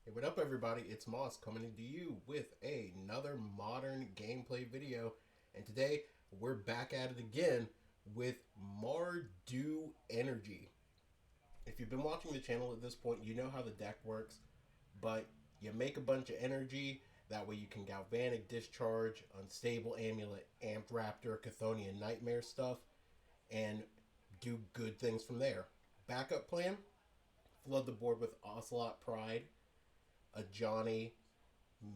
Hey, what up, everybody? It's Moss coming into you with another modern gameplay video, and today we're back at it again with Mardu Energy. If you've been watching the channel at this point, you know how the deck works, but you make a bunch of energy. That way you can Galvanic Discharge, Unstable Amulet, Amped Raptor, Chthonian Nightmare stuff, and do good things from there. Backup plan: flood the board with Ocelot Pride, a Johnny,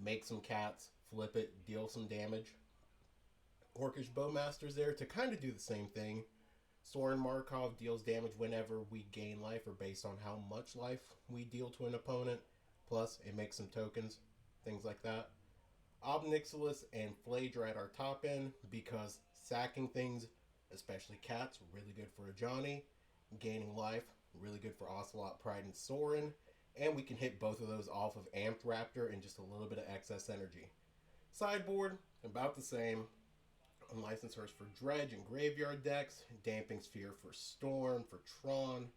make some cats, flip it, deal some damage. Orcish Bowmaster's there to kind of do the same thing. Soren Markov deals damage whenever we gain life or based on how much life we deal to an opponent. Plus, it makes some tokens, things like that. Obnixilis and Phaedra are at our top end because sacking things, especially cats, really good for a Johnny. Gaining life, really good for Ocelot, Pride, and Soren. And we can hit both of those off of Amped Raptor and just a little bit of excess energy. Sideboard, about the same. Unlicensed Hearse for Dredge and Graveyard decks. Damping Sphere for Storm, for Tron.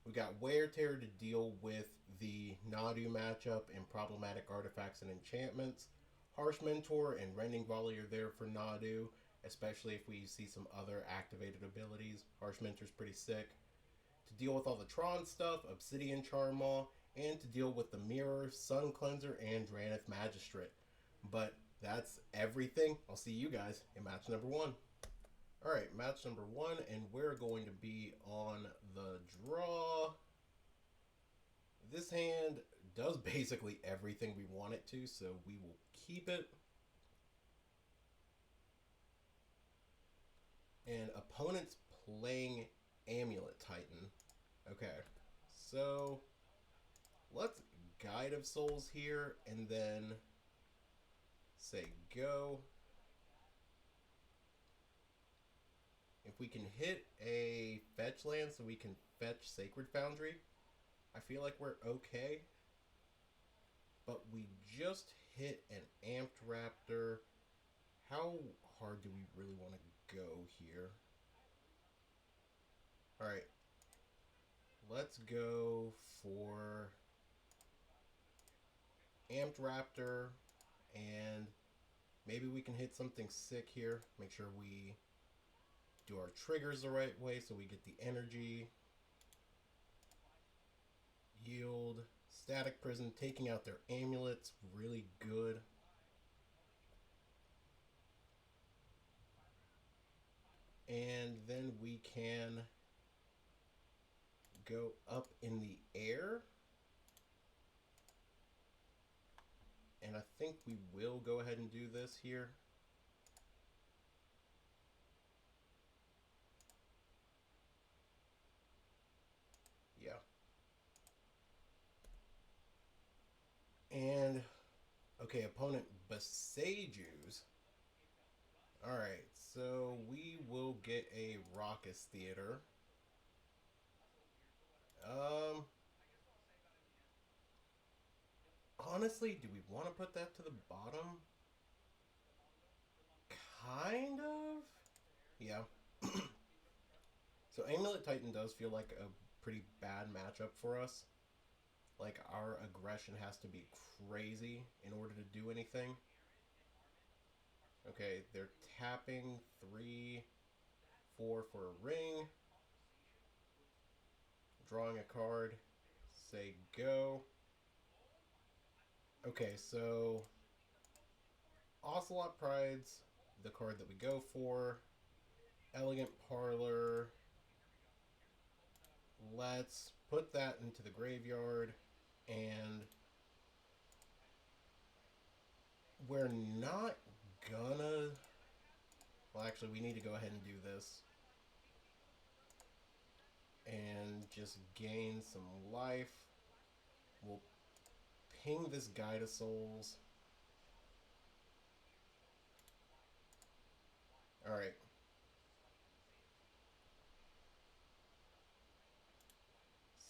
We got Wear Tear to deal with the Nadu matchup and problematic artifacts and enchantments. Harsh Mentor and Rending Volley are there for Nadu, especially if we see some other activated abilities. Harsh Mentor's pretty sick. To deal with all the Tron stuff, Obsidian Charmaw, and to deal with the Mirror, Sun Cleanser, and Dranith Magistrate. But that's everything. I'll see you guys in match number 1. Alright, match number 1, and we're going to be on the draw. This hand does basically everything we want it to, so we will keep it. And opponent's playing Amulet Titan. Okay, so let's Guide of Souls here and then say go. If we can hit a fetch land so we can fetch Sacred Foundry, I feel like we're okay. But we just hit an Amped Raptor. How hard do we really want to go here? Alright. Let's go for Amped Raptor, and maybe we can hit something sick here. Make sure we do our triggers the right way so we get the energy. Yield. Static Prison, taking out their amulets, really good. And then we can go up in the air. And I think we will go ahead and do this here. Yeah. And, okay, opponent Besagers. Alright, so we will get a Raucous Theater. Honestly, do we want to put that to the bottom? Kind of? Yeah. So Amulet Titan does feel like a pretty bad matchup for us. Like, our aggression has to be crazy in order to do anything. Okay, they're tapping 3, 4 for a ring. Drawing a card. Say go. Okay, so Ocelot Pride's the card that we go for. Elegant Parlor. Let's put that into the graveyard, and we're not gonna... Well, actually, we need to go ahead and do this. And just gain some life. We'll ping this Guide of Souls. Alright.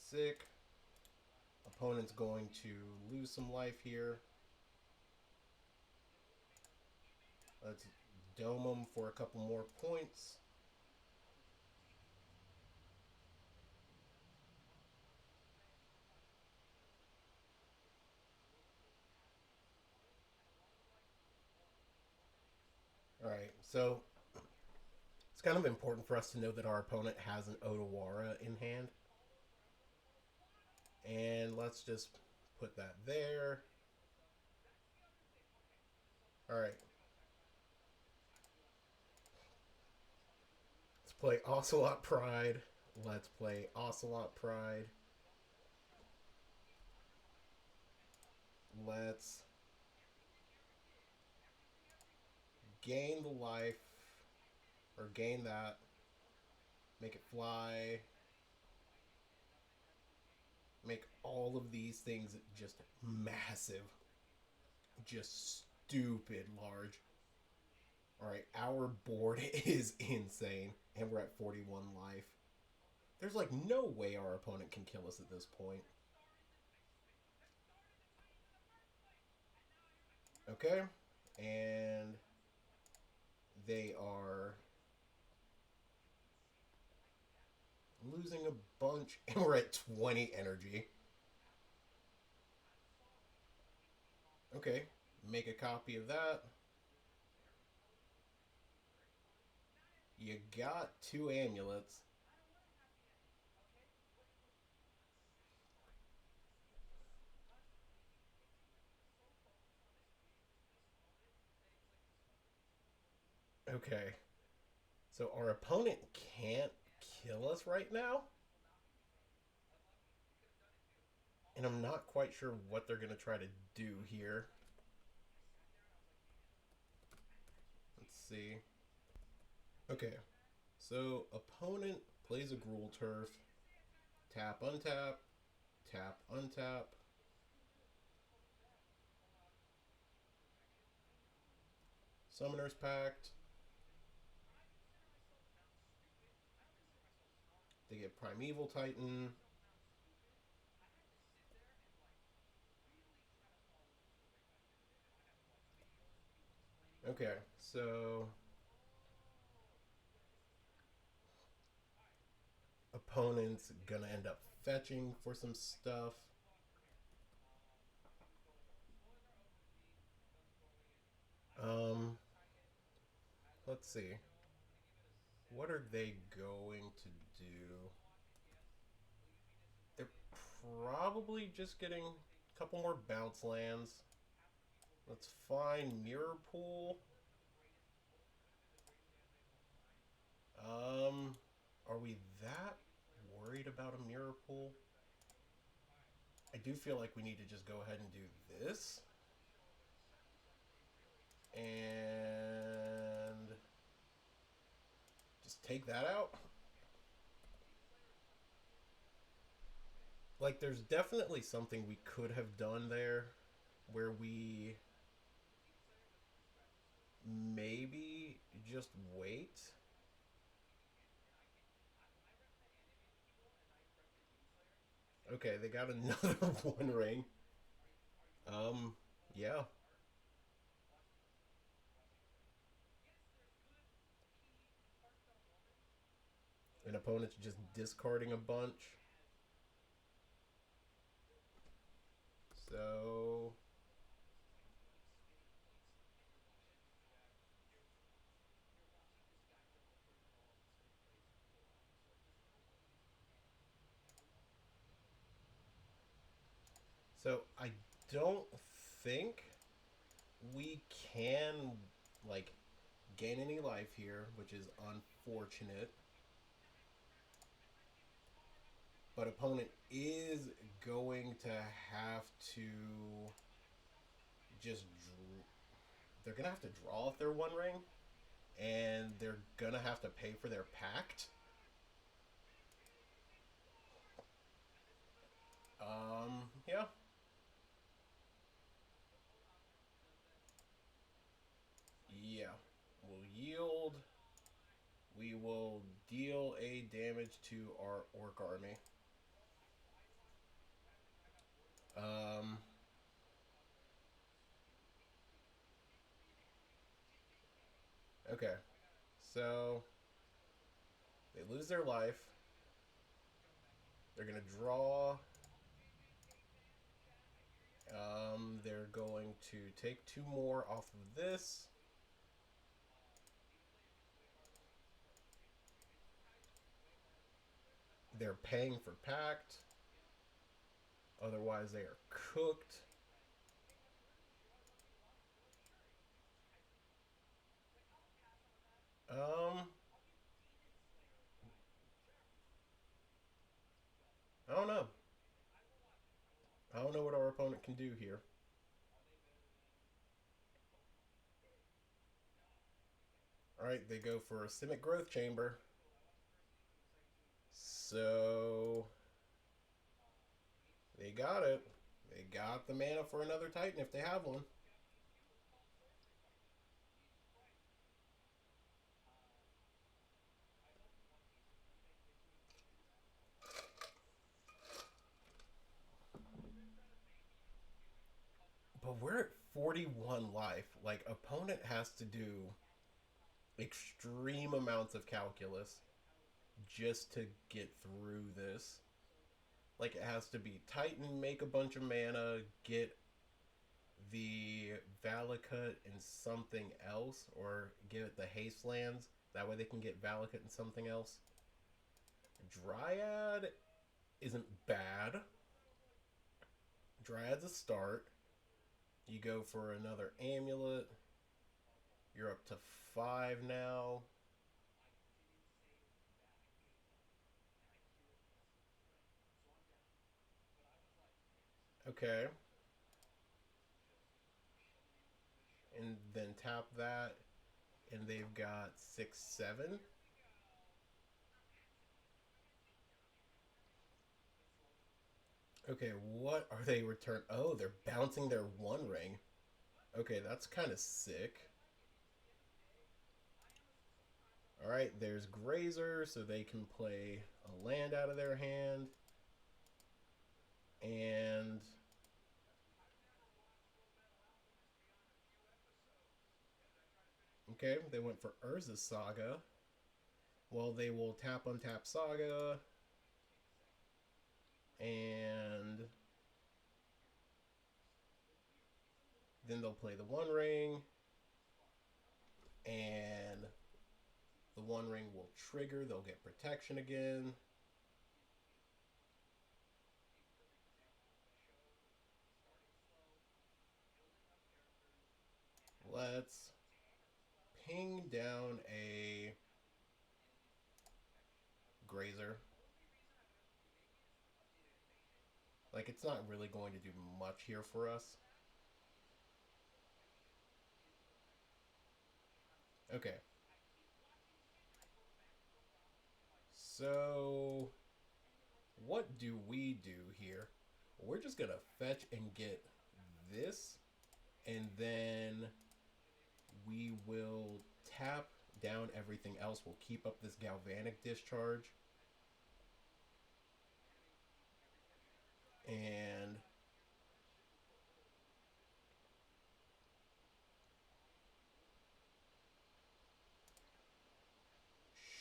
Sick. Opponent's going to lose some life here. Let's dome them for a couple more points. So it's kind of important for us to know that our opponent has an Otawara in hand. And let's just put that there. Alright. Let's play Ocelot Pride. Let's play Ocelot Pride. Let's gain the life. Or gain that. Make it fly. Make all of these things just massive. Just stupid large. Alright, our board is insane. And we're at 41 life. There's like no way our opponent can kill us at this point. Okay. And they are losing a bunch. And we're at 20 energy. Okay. Make a copy of that. You got 2 amulets. Okay. So our opponent can't kill us right now. And I'm not quite sure what they're going to try to do here. Let's see. Okay. So opponent plays a Gruul Turf. Tap, untap. Tap, untap. Summoner's Pact. They get Primeval Titan. Okay, so opponent's gonna end up fetching for some stuff. Let's see. What are they going to do? They're probably just getting a couple more bounce lands. Let's find Mirror Pool. Are we that worried about a Mirror Pool? I do feel like we need to just go ahead and do this. And just take that out. Like, there's definitely something we could have done there where we maybe just wait. Okay, they got another One Ring. Yeah. An opponent's just discarding a bunch. So I don't think we can like gain any life here, which is unfortunate. But opponent is going to have to just they're gonna have to draw if they're One Ring, and they're gonna have to pay for their pact. Yeah. Yeah. We'll yield. We will deal a damage to our Orc army. Um, okay. So they lose their life. They're gonna draw. They're going to take 2 more off of this. they're paying for packed. Otherwise, they are cooked. Um, I don't know. I don't know what our opponent can do here. All right, they go for a Simic Growth Chamber. So they got it. They got the mana for another Titan if they have one. But we're at 41 life. Like, opponent has to do extreme amounts of calculus just to get through this. Like, it has to be Titan, make a bunch of mana, get the Valakut and something else, or give it the haste lands. That way they can get Valakut and something else. Dryad isn't bad. Dryad's a start. You go for another amulet. You're up to 5 now. Okay. And then tap that. And they've got 6, 7. Okay, what are they return? Oh, they're bouncing their One Ring. Okay, that's kind of sick. Alright, there's Grazer, so they can play a land out of their hand. And okay, they went for Urza's Saga. Well, they will tap untap Saga. And then they'll play the One Ring. And the One Ring will trigger. They'll get protection again. Let's ping down a Grazer. Like, it's not really going to do much here for us. Okay. So, what do we do here? We're just going to fetch and get this. And then we will tap down everything else. We'll keep up this Galvanic Discharge. And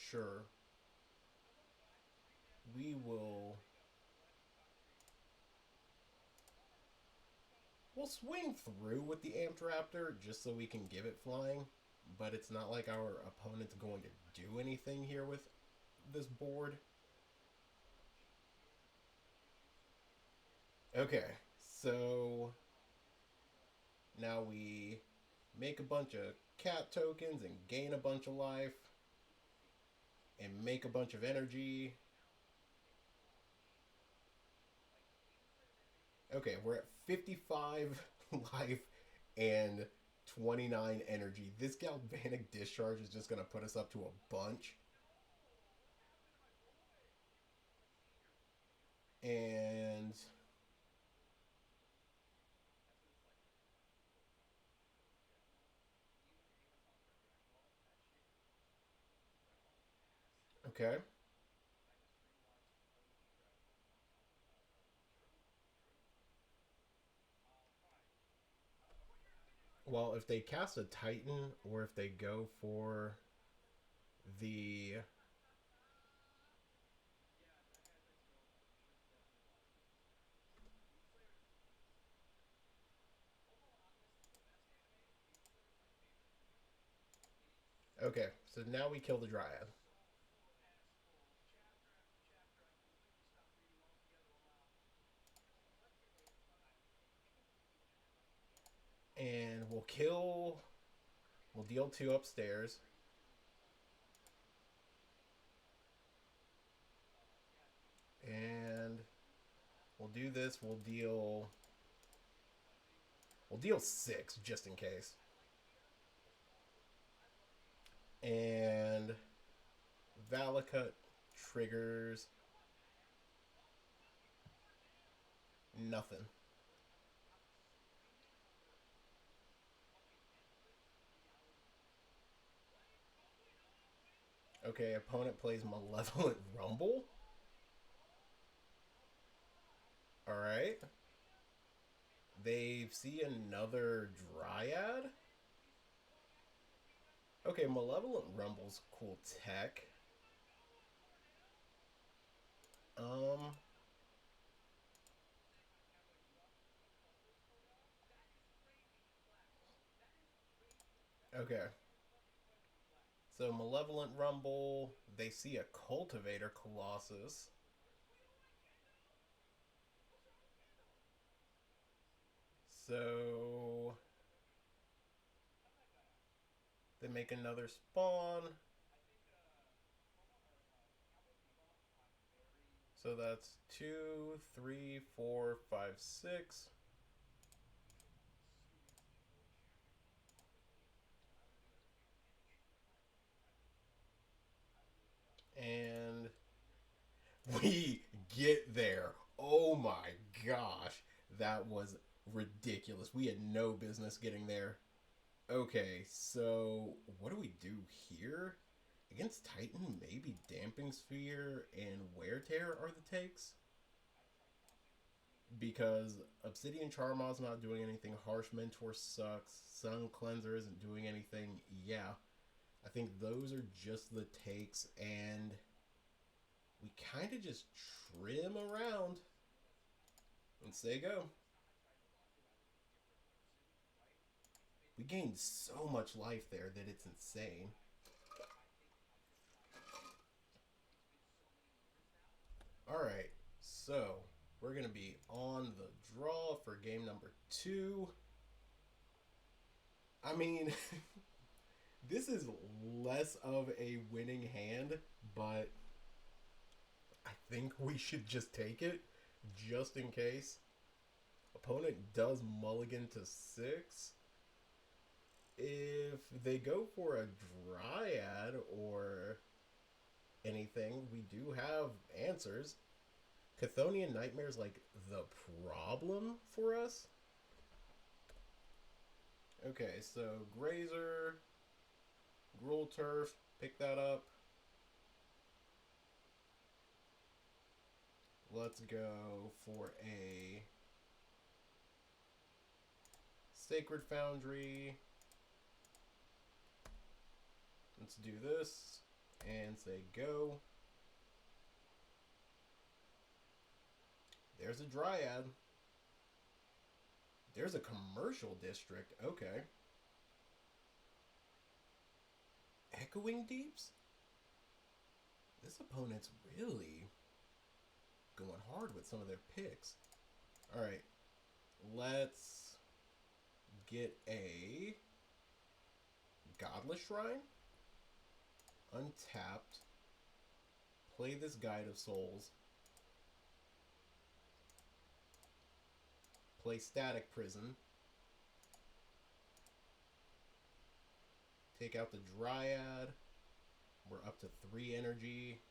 sure, we will. We'll swing through with the Amped Raptor just so we can give it flying, but it's not like our opponent's going to do anything here with this board. Okay, so now we make a bunch of cat tokens and gain a bunch of life and make a bunch of energy. Okay, we're at 55 life and 29 energy. This Galvanic Discharge is just going to put us up to a bunch. And okay. Well, if they cast a Titan or if they go for the okay, so now we kill the Dryad. we'll kill. We'll deal 2 upstairs. And we'll do this. We'll deal 6 just in case. And Valakut triggers nothing. Okay, opponent plays Malevolent Rumble. Alright. They see another Dryad. Okay, Malevolent Rumble's cool tech. Okay. So Malevolent Rumble, they see a Cultivator Colossus. So they make another spawn. So that's 2, 3, 4, 5, 6. And we get there. Oh my gosh. That was ridiculous. We had no business getting there. Okay, so what do we do here? Against Titan, maybe Damping Sphere and Wear Tear are the takes? Because Obsidian Charmaw's not doing anything, Harsh Mentor sucks, Sun Cleanser isn't doing anything. Yeah, I think those are just the takes, and we kind of just trim around and say go. We gained so much life there that it's insane. Alright, so we're going to be on the draw for game number 2. I mean, this is less of a winning hand, but I think we should just take it, just in case. Opponent does mulligan to 6. If they go for a Dryad or anything, we do have answers. Chthonian Nightmare's like the problem for us. Okay, so Grazer, Gruul Turf, pick that up. Let's go for a Sacred Foundry. Let's do this and say go. There's a Dryad. There's a commercial district. Okay. Echoing Deeps? This opponent's really going hard with some of their picks. Alright. Let's get a Godless Shrine. Untapped. Play this Guide of Souls. Play Static Prison. Take out the Dryad. We're up to 3 energy.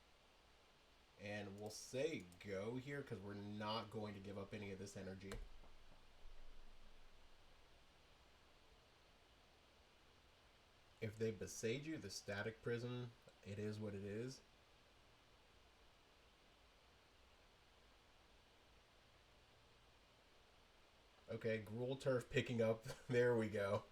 And we'll say go here because we're not going to give up any of this energy. If they beside you, the Static Prison, it is what it is. Okay, Gruul Turf picking up. There we go.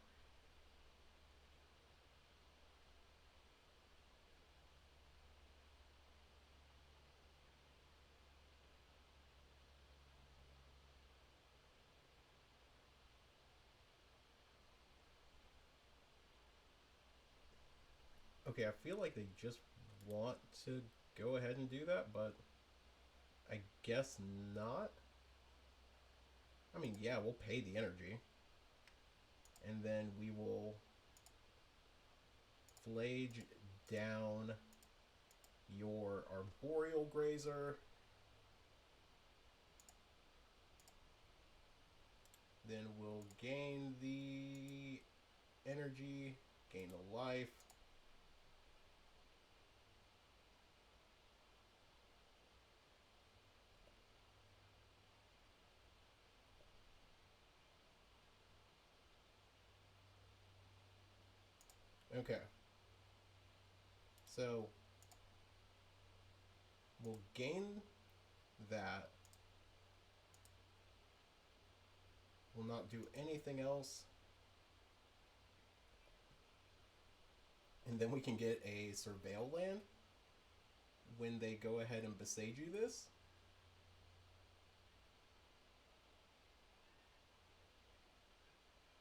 Okay, I feel like they just want to go ahead and do that, but I guess not. I mean, yeah, we'll pay the energy. And then we will flage down your Arboreal Grazer. Then we'll gain the energy, gain the life. Okay. So we'll gain that. We'll not do anything else. And then we can get a Surveil land when they go ahead and besiege you this.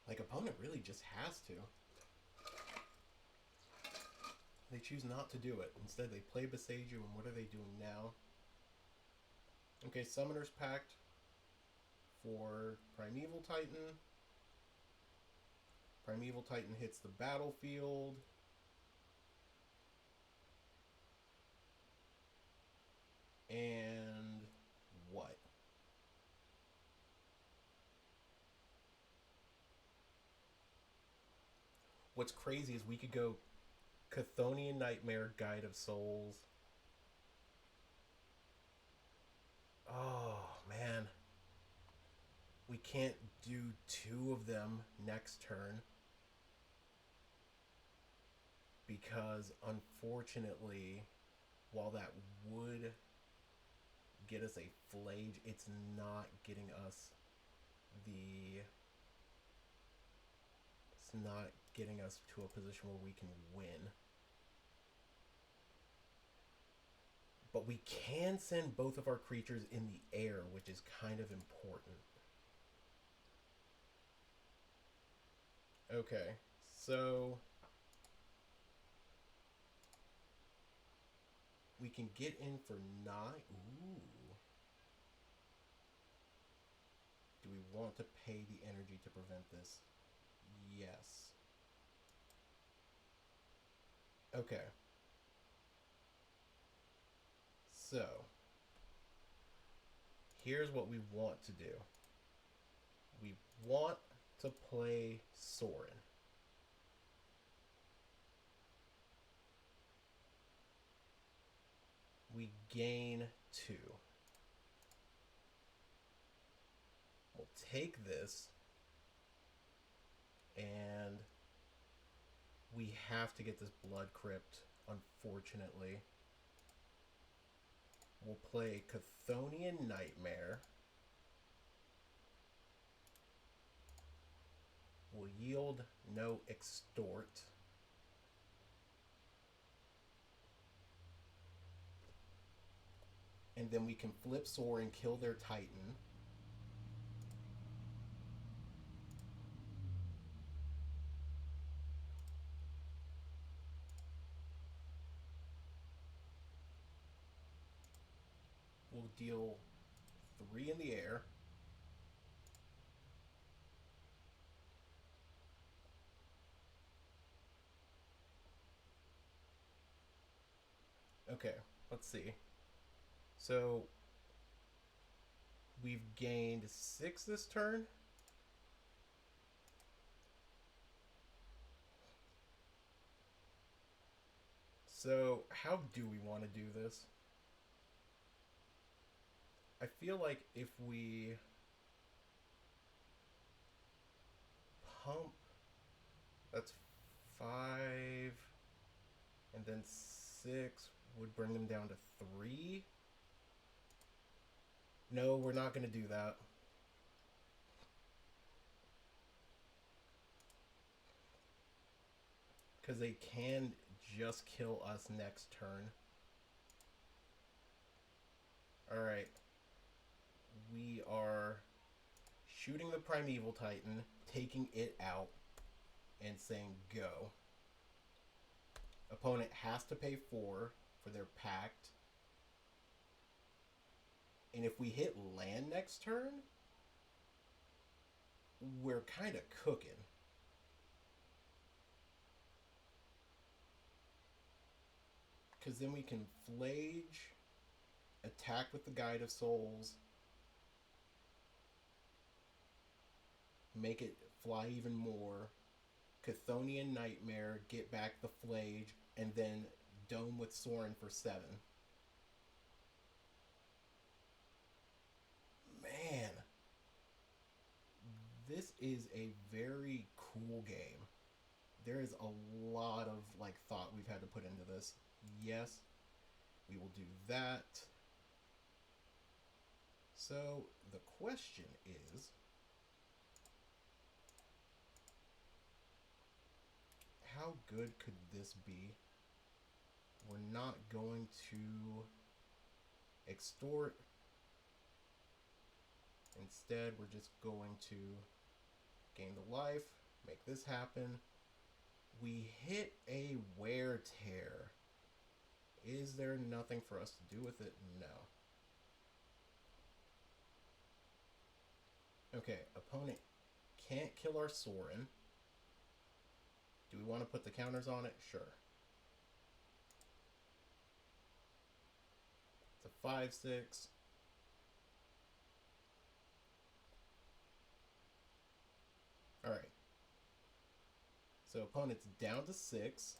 Like, opponent really just has to. They choose not to do it. Instead, they play Besiege You, and what are they doing now? Okay, Summoner's Pact for Primeval Titan. Primeval Titan hits the battlefield. And what? What's crazy is we could go Chthonian Nightmare, Guide of Souls. Oh, man. We can't do two of them next turn. Because, unfortunately, while that would get us a Flage, it's not getting us the... It's not getting us to a position where we can win. But we can send both of our creatures in the air, which is kind of important. Okay, so we can get in for 9. Ooh. Do we want to pay the energy to prevent this? Yes. Okay. So, here's what we want to do. We want to play Sorin. We gain 2. We'll take this, and we have to get this Blood Crypt, unfortunately. We'll play Chthonian Nightmare. We'll yield no Extort. And then we can flip Soar and kill their Titan. We'll deal 3 in the air. Okay, let's see. So, we've gained 6 this turn. So, how do we want to do this? I feel like if we pump, that's 5, and then 6 would bring them down to 3. No, we're not going to do that. Because they can just kill us next turn. Alright. We are shooting the Primeval Titan, taking it out, and saying go. Opponent has to pay 4 for their Pact. And if we hit land next turn, we're kind of cooking. Because then we can Flage, attack with the Guide of Souls, make it fly even more, Chthonian Nightmare, get back the Flage, and then Dome with Sorin for 7. Man, this is a very cool game. There is a lot of like thought we've had to put into this. Yes, we will do that. So the question is, how good could this be? We're not going to extort. Instead, we're just going to gain the life, make this happen. We hit a wear tear. Is there nothing for us to do with it? No. Okay, opponent can't kill our Sorin. Do we want to put the counters on it? Sure. It's a 5/6. Alright. So opponent's down to 6.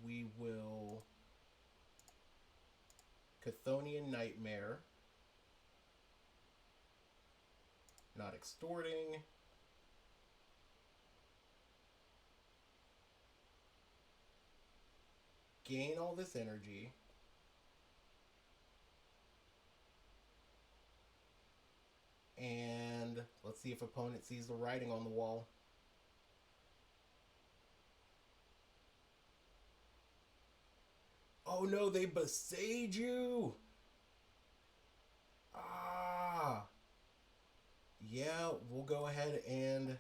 We will Chthonian Nightmare. Not extorting. Gain all this energy. And let's see if opponent sees the writing on the wall. Oh no, they besage you! Ah! Yeah, we'll go ahead and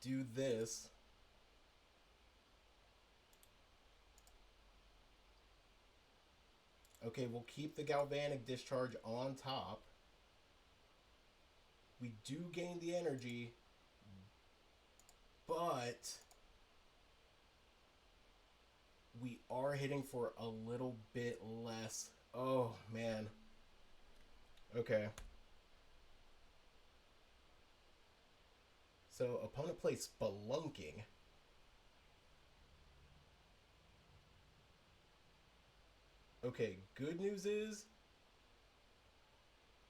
do this. Okay, we'll keep the Galvanic Discharge on top. We do gain the energy, but we are hitting for a little bit less. Oh, man. Okay. So, opponent plays Spelunking. Okay, good news is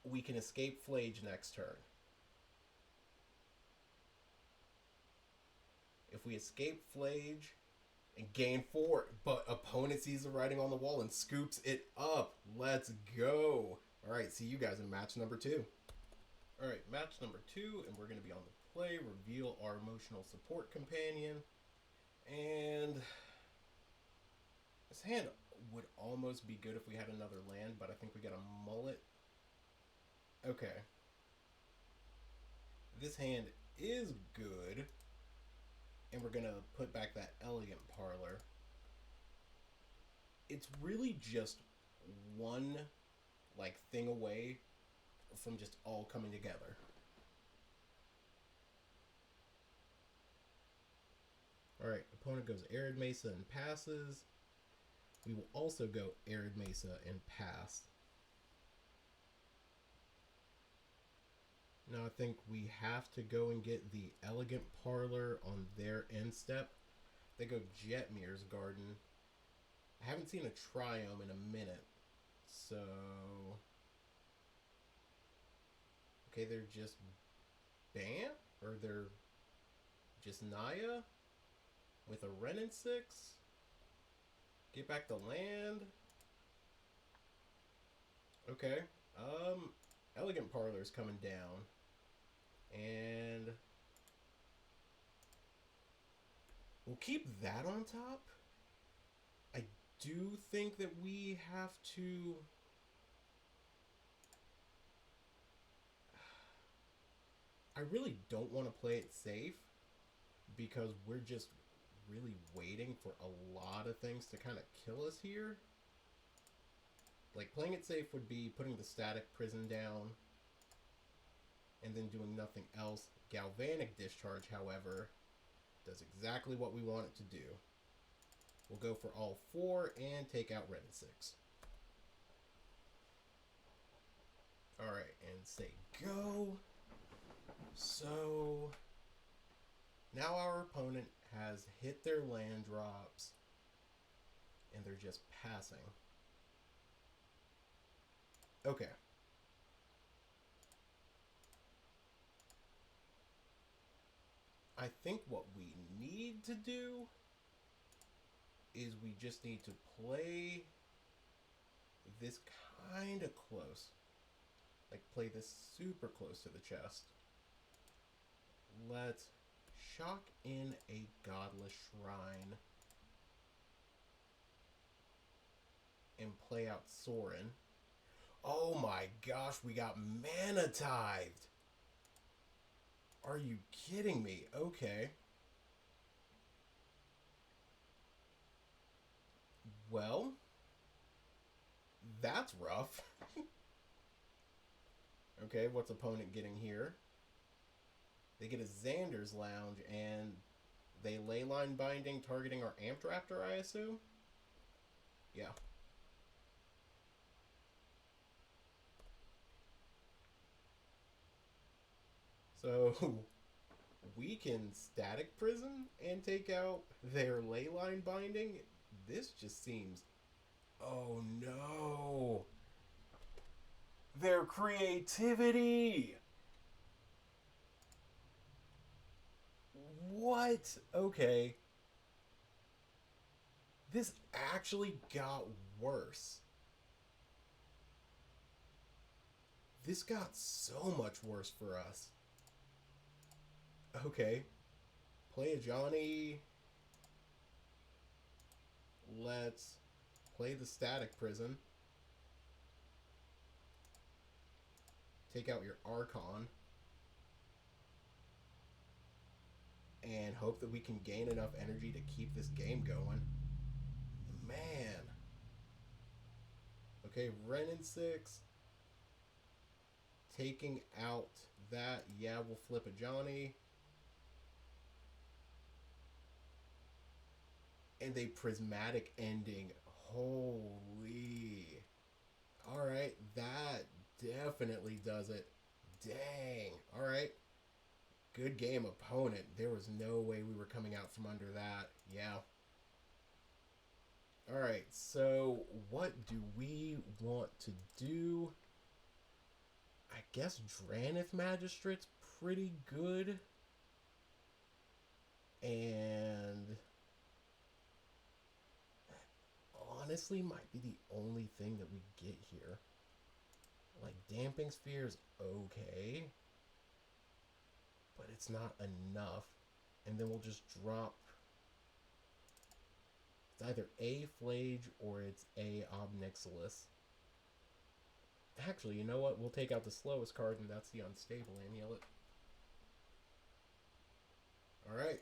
we can escape Flage next turn. If we escape Flage and gain 4, but opponent sees the writing on the wall and scoops it up. Let's go. Alright, see you guys in match number 2. Alright, match number 2, and we're going to be on the play, reveal our emotional support companion. And this hand would almost be good if we had another land, but I think we got a mullet. Okay. This hand is good. And we're going to put back that Elegant Parlor. It's really just one, like, thing away from just all coming together. Alright, opponent goes Arid Mesa and passes. We will also go Arid Mesa and pass. Now I think we have to go and get the Elegant Parlor on their end step. They go Jetmir's Garden. I haven't seen a Triome in a minute. So... okay, they're just Bam? Or they're just Naya? With a Renin 6? Get back the land? Okay. Elegant Parlor's coming down. And we'll keep that on top. I do think that we have to... I really don't want to play it safe because we're just really waiting for a lot of things to kind of kill us here. Like, playing it safe would be putting the Static Prison down and then doing nothing else. Galvanic Discharge, however, does exactly what we want it to do. We'll go for all 4 and take out red and 6. Alright, and say go. So now our opponent has hit their land drops and they're just passing. Okay. I think what we need to do is we just need to play this kind of close. Like, play this super close to the chest. Let's shock in a Godless Shrine and play out Sorin. Oh my gosh, we got mana tithed. Are you kidding me? Okay. Well, that's rough. Okay, what's opponent getting here? They get a Xander's Lounge, and they Leyline Binding targeting our Amped Raptor, I assume? Yeah. So, we can Static Prison and take out their Leyline Binding? This just seems... Oh no! Their creativity! What? Okay. This actually got worse. This got so much worse for us. Okay. Play a Johnny. Let's play the Static Prison. Take out your Archon. And hope that we can gain enough energy to keep this game going. Man. Okay, Ren and 6. Taking out that. Yeah, we'll flip a Johnny. And a Prismatic Ending. Holy. Alright, that definitely does it. Dang. Alright. Good game, opponent. There was no way we were coming out from under that. Yeah. Alright, so what do we want to do? I guess Dranith Magistrate's pretty good. And honestly might be the only thing that we get here. Like, Damping Sphere's okay, but it's not enough. And then we'll just drop... It's either A Flage or it's A Obnixilis. Actually, you know what? We'll take out the slowest card, and that's the Unstable Amulet. Alright.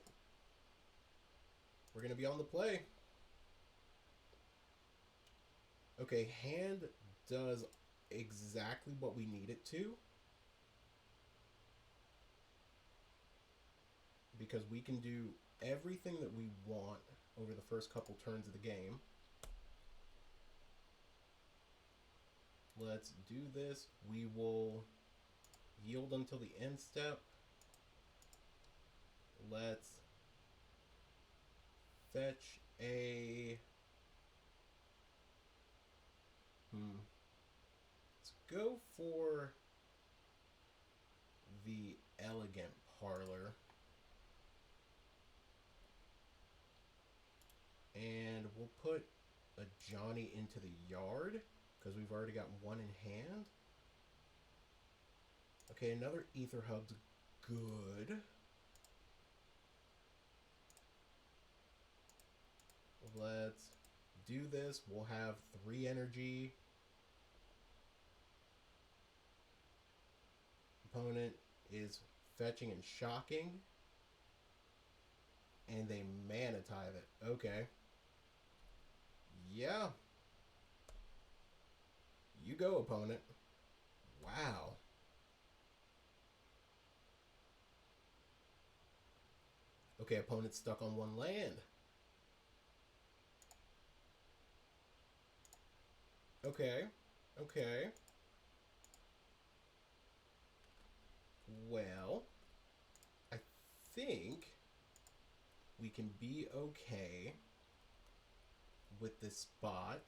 We're going to be on the play. Okay, hand does exactly what we need it to. Because we can do everything that we want over the first couple turns of the game. Let's do this. We will yield until the end step. Let's fetch a... Let's go for the Elegant Parlor. And we'll put a Johnny into the yard, because we've already got one in hand. Okay, another Ether Hub's good. Let's do this. We'll have 3 energy. Opponent is fetching and shocking. And they mana tithe it. Okay. Yeah. You go, opponent. Wow. Okay, opponent's stuck on 1 land. Okay. Okay. Well, I think we can be okay with this spot.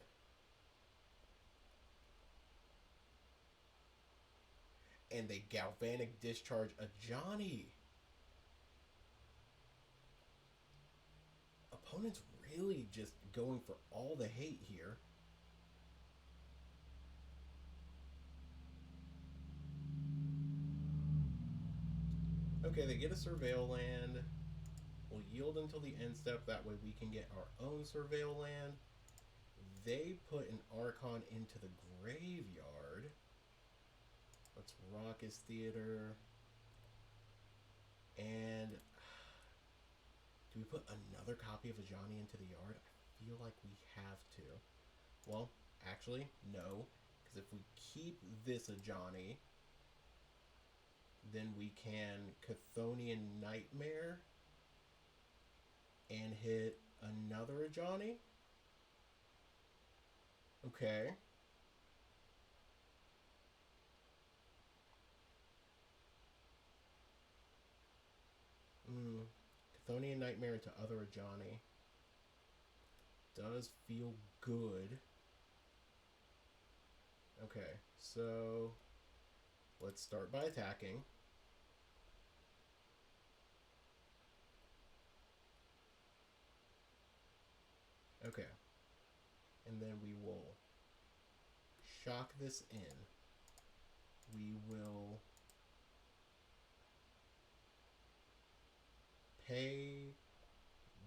And they galvanic discharge a Johnny. Opponent's really just going for all the hate here. Okay, they get a surveil land. We'll yield until the end step. That way we can get our own surveil land. They put an Archon into the graveyard. Let's rock his theater. And do we put another copy of a Johnny into the yard? I feel like we have to. Well, actually, no. Because if we keep this a Johnny, then we can Chthonian Nightmare and hit another Johnny. Okay. Chthonian Nightmare into other Johnny. Does feel good. Okay, so let's start by attacking. Okay. And then we will shock this in. We will pay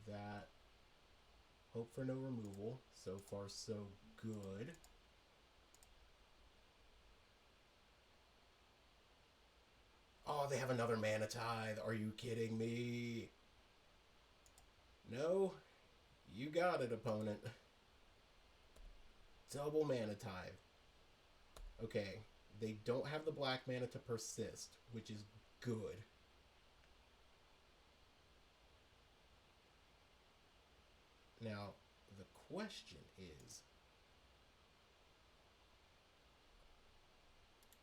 that. Hope for no removal. So far, so good. Oh, they have another Mana Tithe. Are you kidding me? No? You got it, opponent. Double Mana Tithe. Okay. They don't have the black mana to persist, which is good. Now, the question is,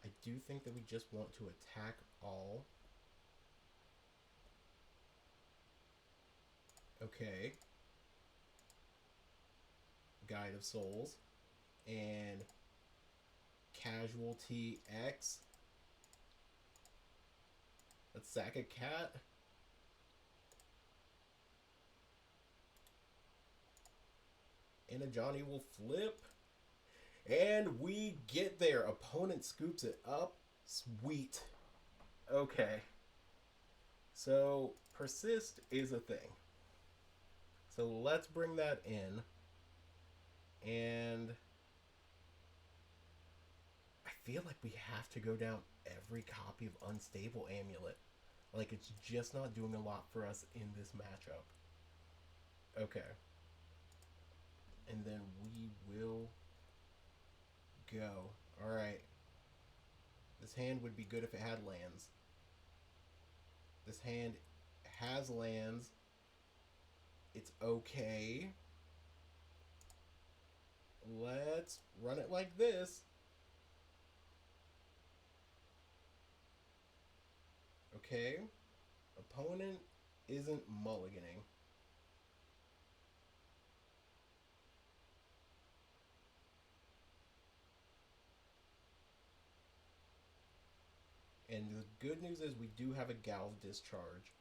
I do think that we just want to attack all. Okay. Guide of Souls. And Casualty X. Let's sack a cat. And a Johnny will flip. And we get there. Opponent scoops it up. Sweet. Okay. So, persist is a thing. So let's bring that in. And I feel like we have to go down every copy of Unstable Amulet. Like, it's just not doing a lot for us in this matchup. Okay. And then we will go. Alright. This hand would be good if it had lands. This hand has lands. It's okay. Let's run it like this. Okay. Opponent isn't mulliganing. And the good news is we do have a Galv discharge.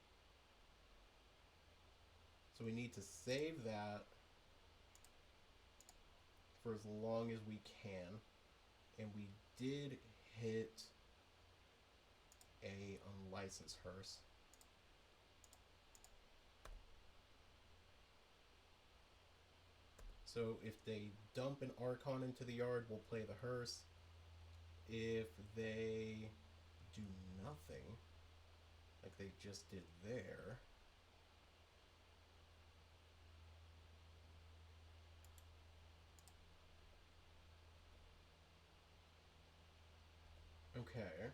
So we need to save that for as long as we can. And we did hit a unlicensed hearse. So if they dump an Archon into the yard, we'll play the hearse. If they do nothing, like they just did there, okay.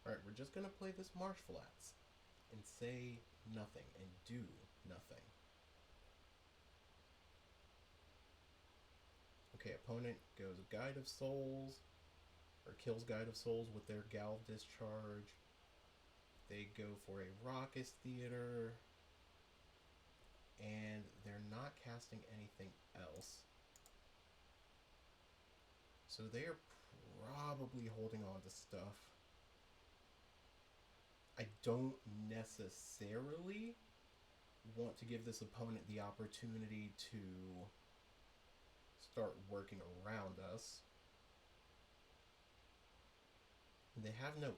Alright, we're just gonna play this Marsh Flats and say nothing and do nothing. Okay, opponent goes Guide of Souls, or kills Guide of Souls with their Galv Discharge. They go for a Raucous Theater, and they're not casting anything else. So they are probably holding on to stuff. I don't necessarily want to give this opponent the opportunity to start working around us. They have no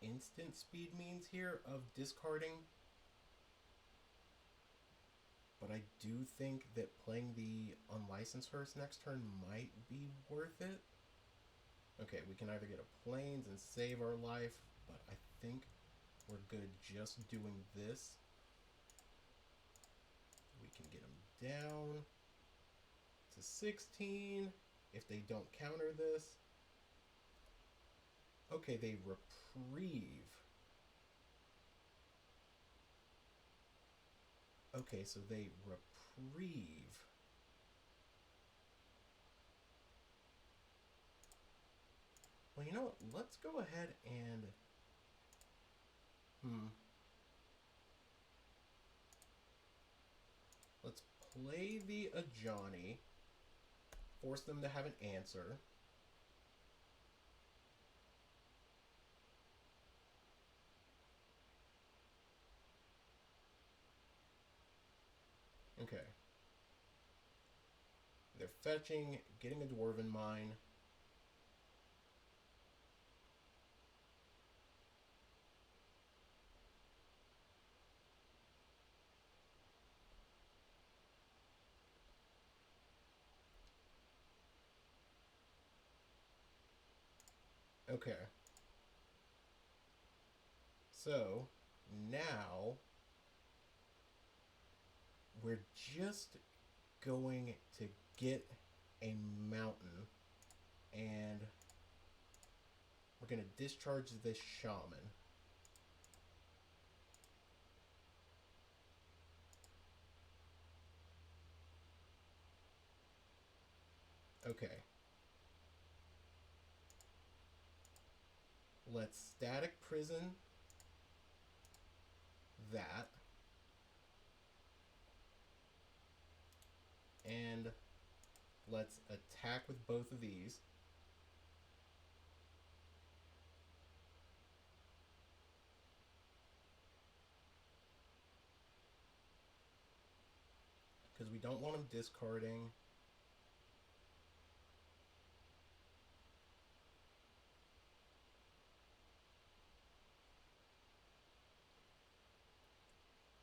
instant speed means here of discarding, but I do think that playing the Unlicensed Hearse next turn might be worth it. Okay, we can either get a Plains and save our life, but I think we're good just doing this. We can get them down to 16 if they don't counter this. Okay, they reprieve. Okay, so they reprieve. Well, you know what? Let's go ahead and... Let's play the Ajani. Force them to have an answer. Okay. They're fetching, getting a Dwarven Mine. Okay. So, now we're just going to get a mountain, and we're going to discharge this shaman. Okay. Let's static prison that. And let's attack with both of these. Because we don't want them discarding.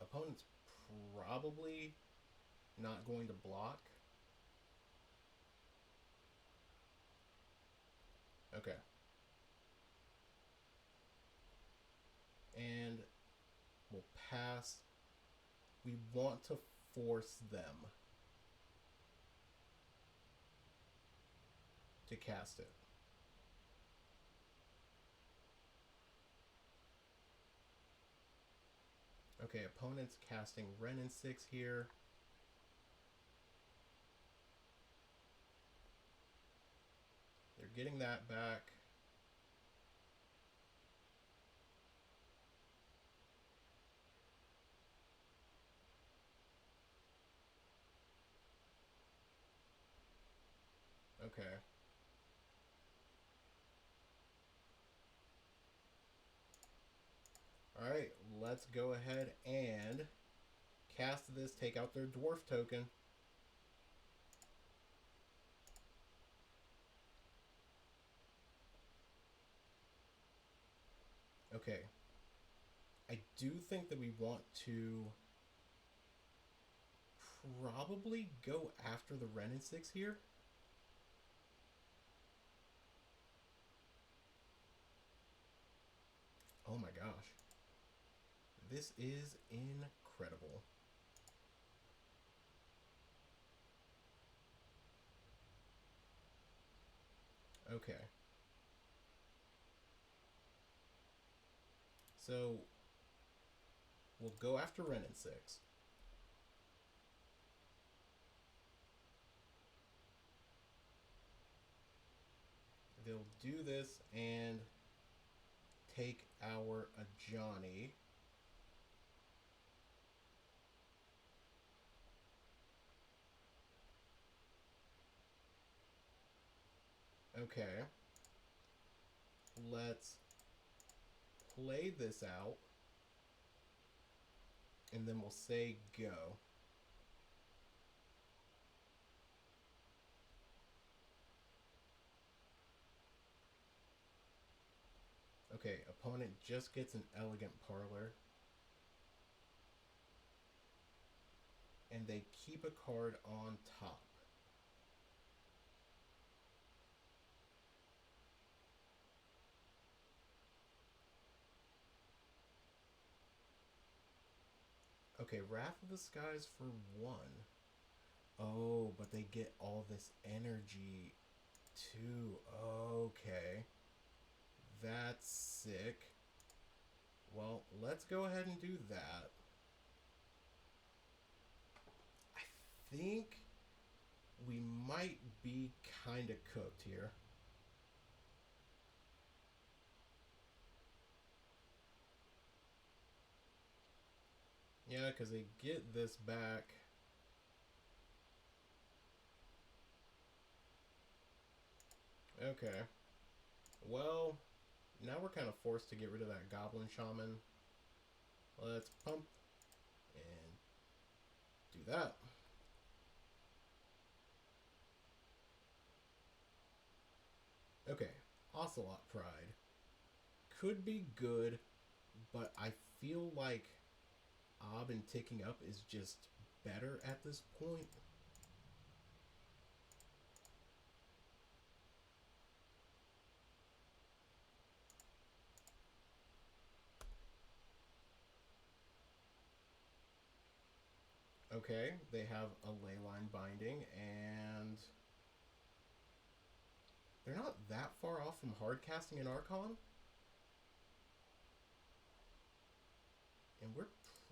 Opponent's probably not going to block. Okay. And we'll pass. We want to force them to cast it. Okay, opponent's casting Wrenn and 6 here. They're getting that back. Okay. Alright, let's go ahead and cast this, take out their dwarf token. Okay. I do think that we want to probably go after the Wrenn and 6 here. Oh my gosh. This is incredible. Okay. So We'll go after Renin 6. They'll do this and take our Ajani. Okay. Let's play this out. And then we'll say go. Okay, opponent just gets an elegant parlor. And they keep a card on top. Okay, Wrath of the Skies for 1. Oh, but they get all this energy too. Okay. That's sick. Well, let's go ahead and do that. I think we might be kind of cooked here. Yeah, because they get this back. Okay. Well, now we're kind of forced to get rid of that Goblin Shaman. Let's pump and do that. Okay, Ocelot Pride. Could be good, but I feel like Ob and Ticking Up is just better at this point. Okay, they have a Leyline Binding, and they're not that far off from hardcasting an Archon. And we're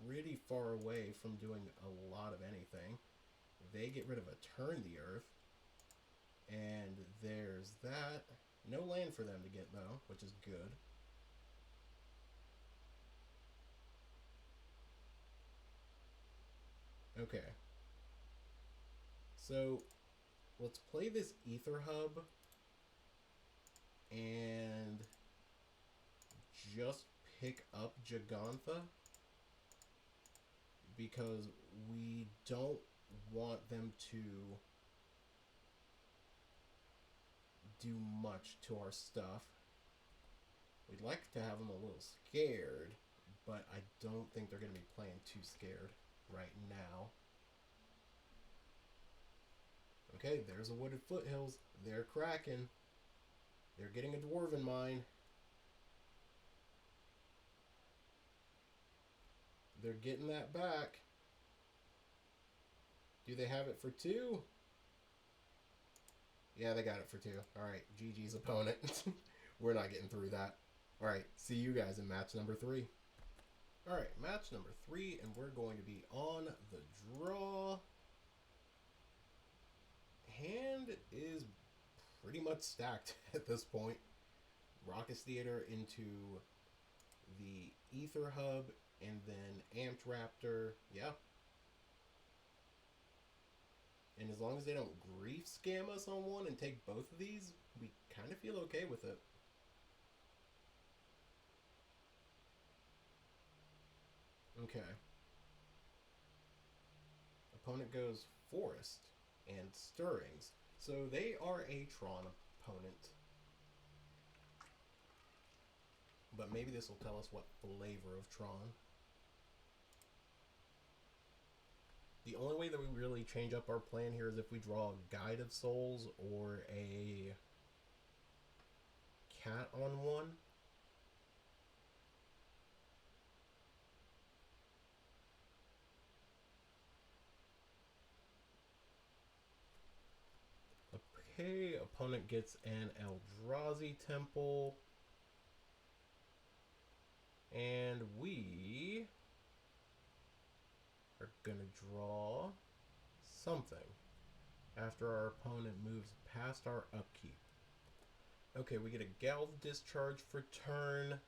pretty far away from doing a lot of anything. They get rid of a Turn the Earth. And there's that. No land for them to get, though, which is good. Okay. So, let's play this Ether Hub. And just pick up Jegantha. Because we don't want them to do much to our stuff. We'd like to have them a little scared, but I don't think they're going to be playing too scared right now. Okay, there's a Wooded Foothills. They're cracking. They're getting a Dwarven Mine. They're getting that back. Do they have it for 2? Yeah, they got it for 2. Alright, GG's opponent. We're not getting through that. Alright, see you guys in match number 3. Alright, match number 3, and we're going to be on the draw. Hand is pretty much stacked at this point. Raucous Theater into the Ether Hub, and then Amped Raptor. Yeah. And as long as they don't grief scam us on one and take both of these, we kind of feel okay with it. Okay. Opponent goes Forest and Stirrings. So they are a Tron opponent. But maybe this will tell us what flavor of Tron. The only way that we really change up our plan here is if we draw a Guide of Souls or a Cat on one. Okay, opponent gets an Eldrazi Temple. And we are going to draw something after our opponent moves past our upkeep. Okay, we get a Galv Discharge for turn.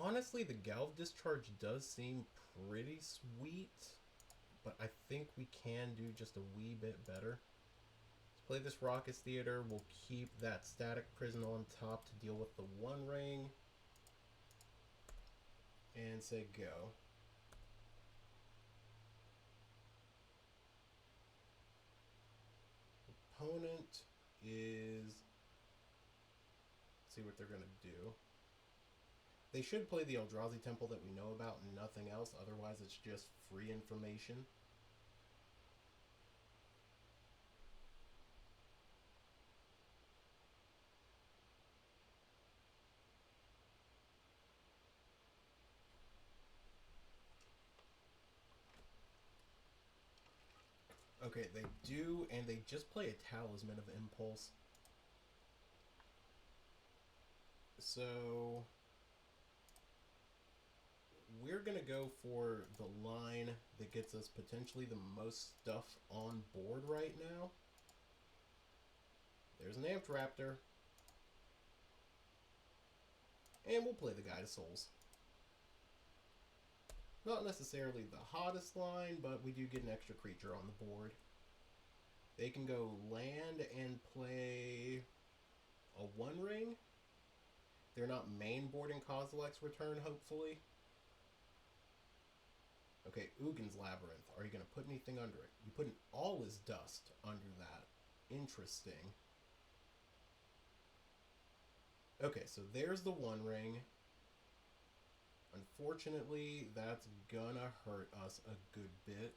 Honestly, the Galv Discharge does seem pretty sweet, but I think we can do just a wee bit better. Let's play this Raucous Theater. We'll keep that Static Prison on top to deal with the One Ring. And say go. Opponent is... Let's see what they're going to do. They should play the Eldrazi Temple that we know about and nothing else. Otherwise, it's just free information. Okay, they do, and they just play a Talisman of Impulse. So we're going to go for the line that gets us potentially the most stuff on board right now. There's an Amped Raptor. And we'll play the Guide of Souls. Not necessarily the hottest line, but we do get an extra creature on the board. They can go land and play a One Ring. They're not main boarding Kozilek's Return, hopefully. Okay, Ugin's Labyrinth. Are you going to put anything under it? You put an All Is Dust under that. Interesting. Okay, so there's the One Ring. Unfortunately, that's gonna hurt us a good bit.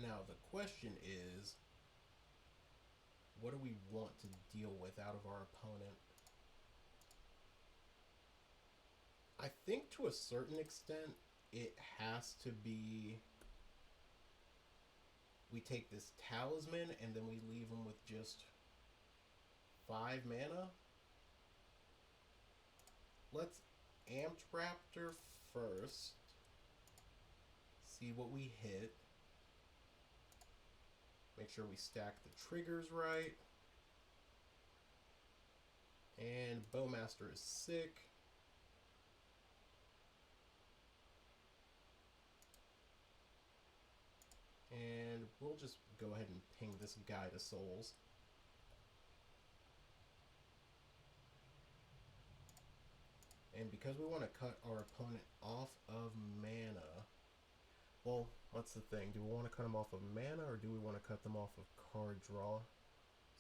Now, the question is, what do we want to deal with out of our opponent? I think to a certain extent, it has to be... We take this Talisman and then we leave him with just 5 mana. Let's Amped Raptor first. See what we hit. Make sure we stack the triggers right. And Bowmaster is sick. And we'll just go ahead and ping this Guide of Souls. And because we want to cut our opponent off of mana, well, what's the thing? Do we want to cut them off of mana or do we want to cut them off of card draw?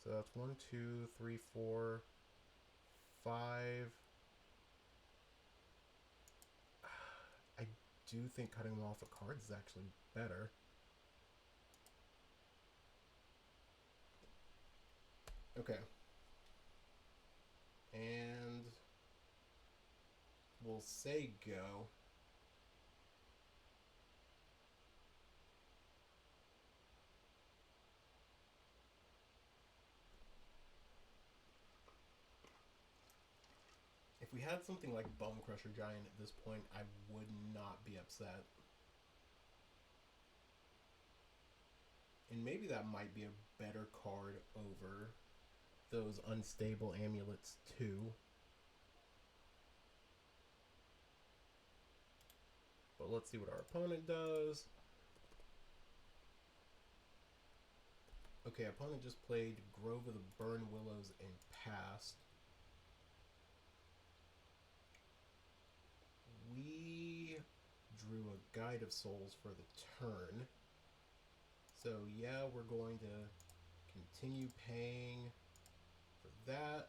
So that's 1, 2, 3, 4, 5. I do think cutting them off of cards is actually better. Okay. And we'll say go. If we had something like Bone Crusher Giant at this point, I would not be upset. And maybe that might be a better card over those Unstable Amulets too. But let's see what our opponent does. Okay, opponent just played Grove of the Burn Willows and passed. We drew a Guide of Souls for the turn. So yeah, we're going to continue paying for that.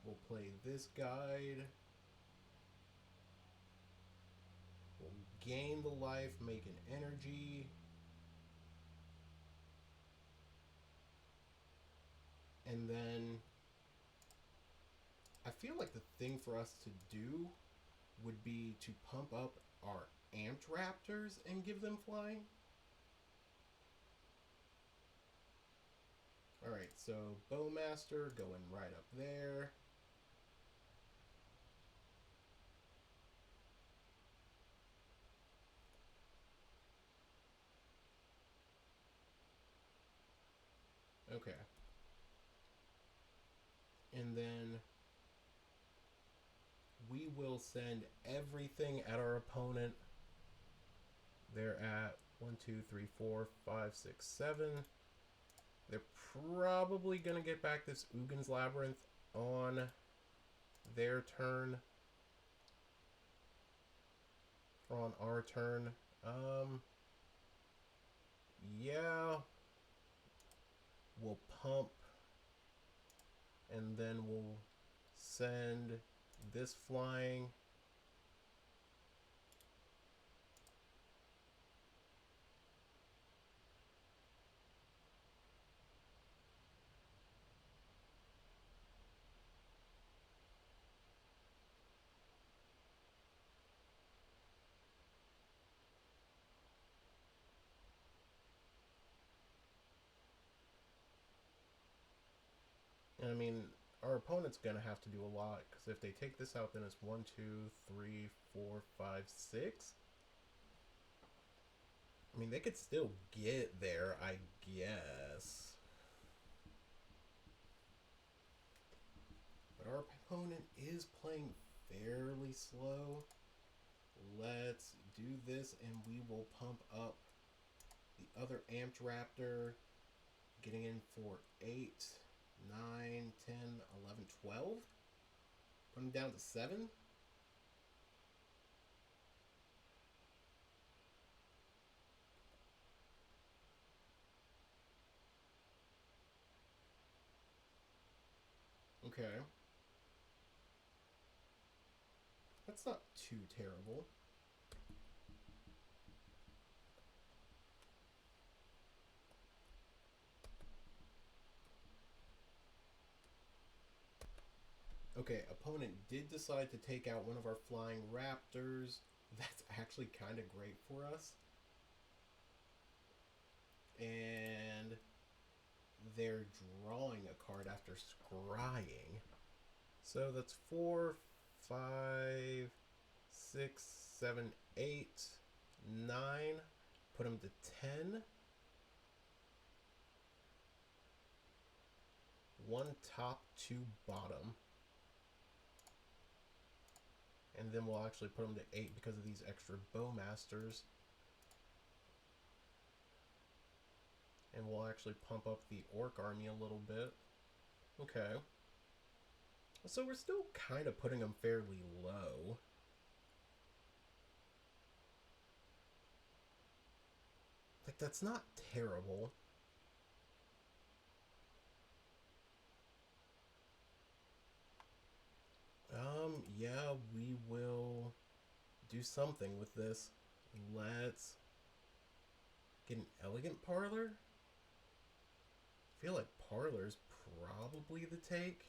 We'll play this guide. We'll gain the life, make an energy. And then I feel like the thing for us to do would be to pump up our Amped Raptors and give them flying. Alright, so Bowmaster going right up there. Okay. And then we will send everything at our opponent. They're at 1, 2, 3, 4, 5, 6, 7. They're probably going to get back this Ugin's Labyrinth on their turn. Or on our turn. Yeah. We'll pump. And then we'll send this flying. And I mean, our opponent's going to have to do a lot, because if they take this out, then it's 1, 2, 3, 4, 5, 6. I mean, they could still get there, I guess. But our opponent is playing fairly slow. Let's do this, and we will pump up the other Amped Raptor, getting in for 8, 9, 10, 11, 12. Put him down to 7. Okay. That's not too terrible. Okay, opponent did decide to take out one of our flying raptors. That's actually kind of great for us. And they're drawing a card after scrying. So that's 4, 5, 6, 7, 8, 9. Put them to 10. 1 top, 2 bottom. And then we'll actually put them to 8 because of these extra Bowmasters. And we'll actually pump up the Orc army a little bit. Okay. So we're still kind of putting them fairly low. Like, that's not terrible. Yeah, we will do something with this. Let's get an Elegant Parlor. I feel like Parlor's probably the take.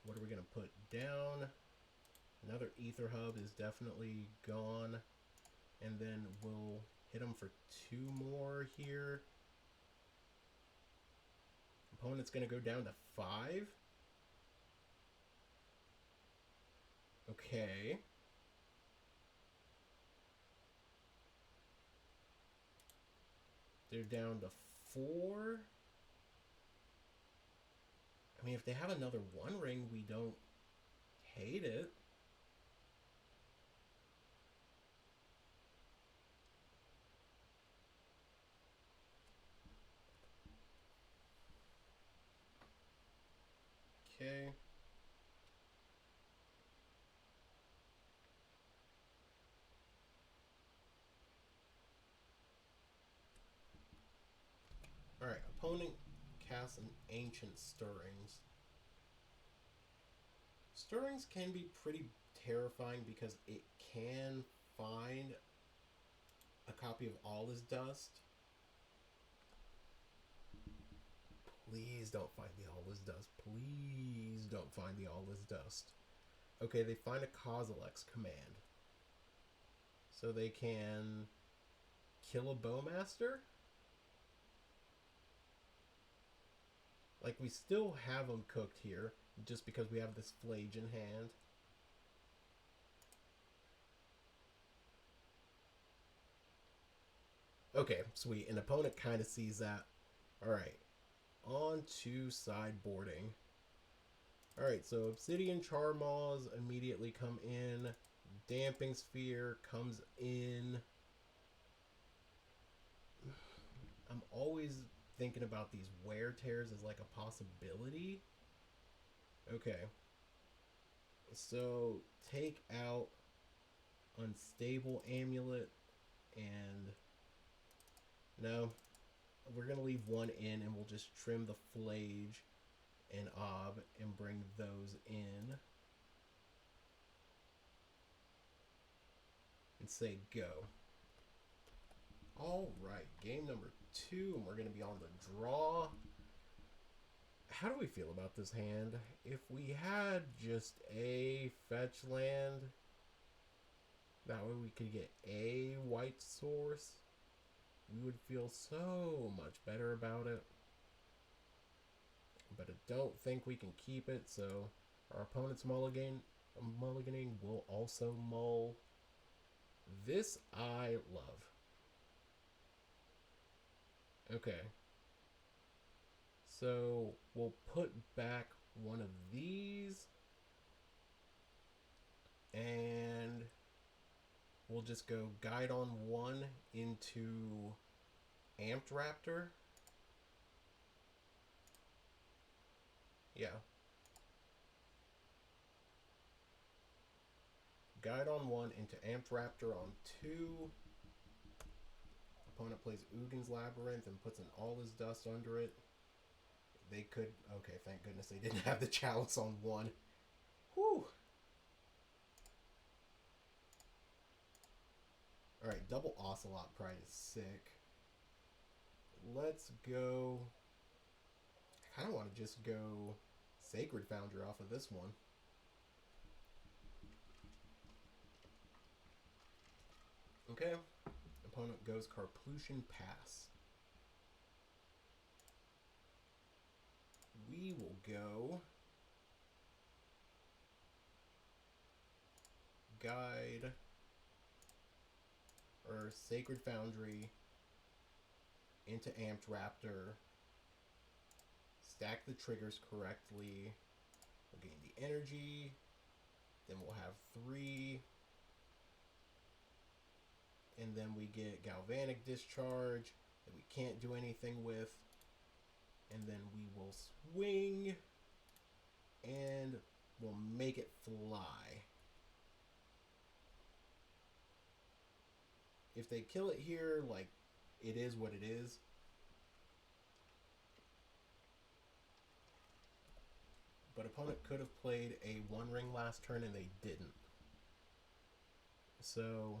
What are we going to put down? Another Ether Hub is definitely gone. And then we'll hit them for 2 more here. Opponent's going to go down to 5. Okay. They're down to 4. I mean, if they have another 1 ring, we don't hate it. Okay. Alright, opponent casts an Ancient Stirrings. Stirrings can be pretty terrifying because it can find a copy of All Is Dust. Please don't find the All Is Dust. Please don't find the All Is Dust. Okay, they find a Kozilek's command. So they can kill a Bowmaster? Like, we still have them cooked here, just because we have this Flage in hand. Okay, sweet. An opponent kind of sees that. All right, on to sideboarding. All right, so Obsidian Charmaws immediately come in. Damping Sphere comes in. I'm always thinking about these wear tears as like a possibility. Okay, so take out Unstable Amulet and no, we're gonna leave one in and we'll just trim the Flage and Ob and bring those in and say go. All right, game number 2, and we're gonna be on the draw. How do we feel about this hand? If we had just a fetch land, that way we could get a white source, we would feel so much better about it. But I don't think we can keep it, so our opponent's mulliganing will also mull. This I love. Okay. So we'll put back one of these and we'll just go Guide on 1 into Amped Raptor. Yeah. Guide on 1 into Amped Raptor on 2. Opponent plays Ugin's Labyrinth and puts in all his dust under it. They could... Okay, thank goodness they didn't have the Chalice on 1. Whew. Alright, double Ocelot Pride is sick. Let's go... I kind of want to just go Sacred Foundry off of this one. Okay. Opponent goes Carplucian Pass. We will go Guide or Sacred Foundry into Amped Raptor. Stack the triggers correctly. We'll gain the energy. Then we'll have 3. And then we get Galvanic Discharge that we can't do anything with. And then we will swing and we'll make it fly. If they kill it here, like, it is what it is. But opponent could have played a 1-ring last turn and they didn't. So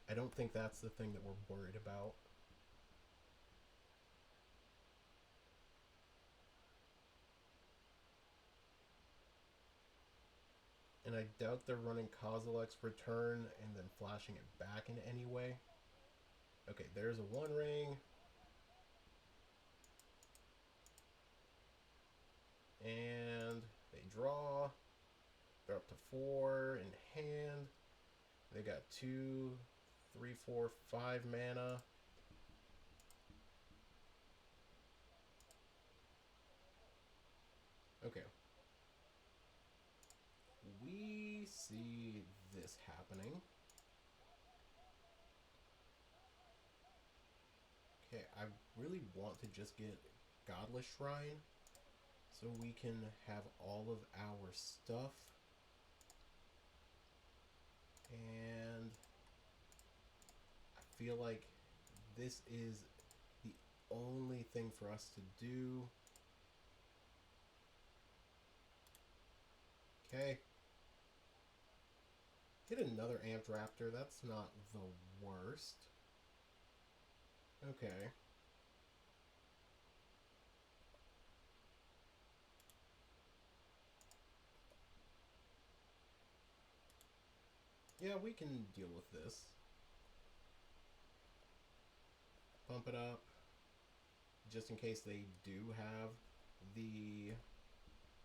I don't think that's the thing that we're worried about. And I doubt they're running Kozilek's Return and then flashing it back in any way. Okay, there's a 1-ring. And they draw. They're up to 4 in hand. They got 2, 3, 4, 5 mana. Okay. We see this happening. Okay, I really want to just get Godless Shrine so we can have all of our stuff. And I feel like this is the only thing for us to do. Okay. Get another Amped Raptor. That's not the worst. Okay. Yeah, we can deal with this. Pump it up. Just in case they do have the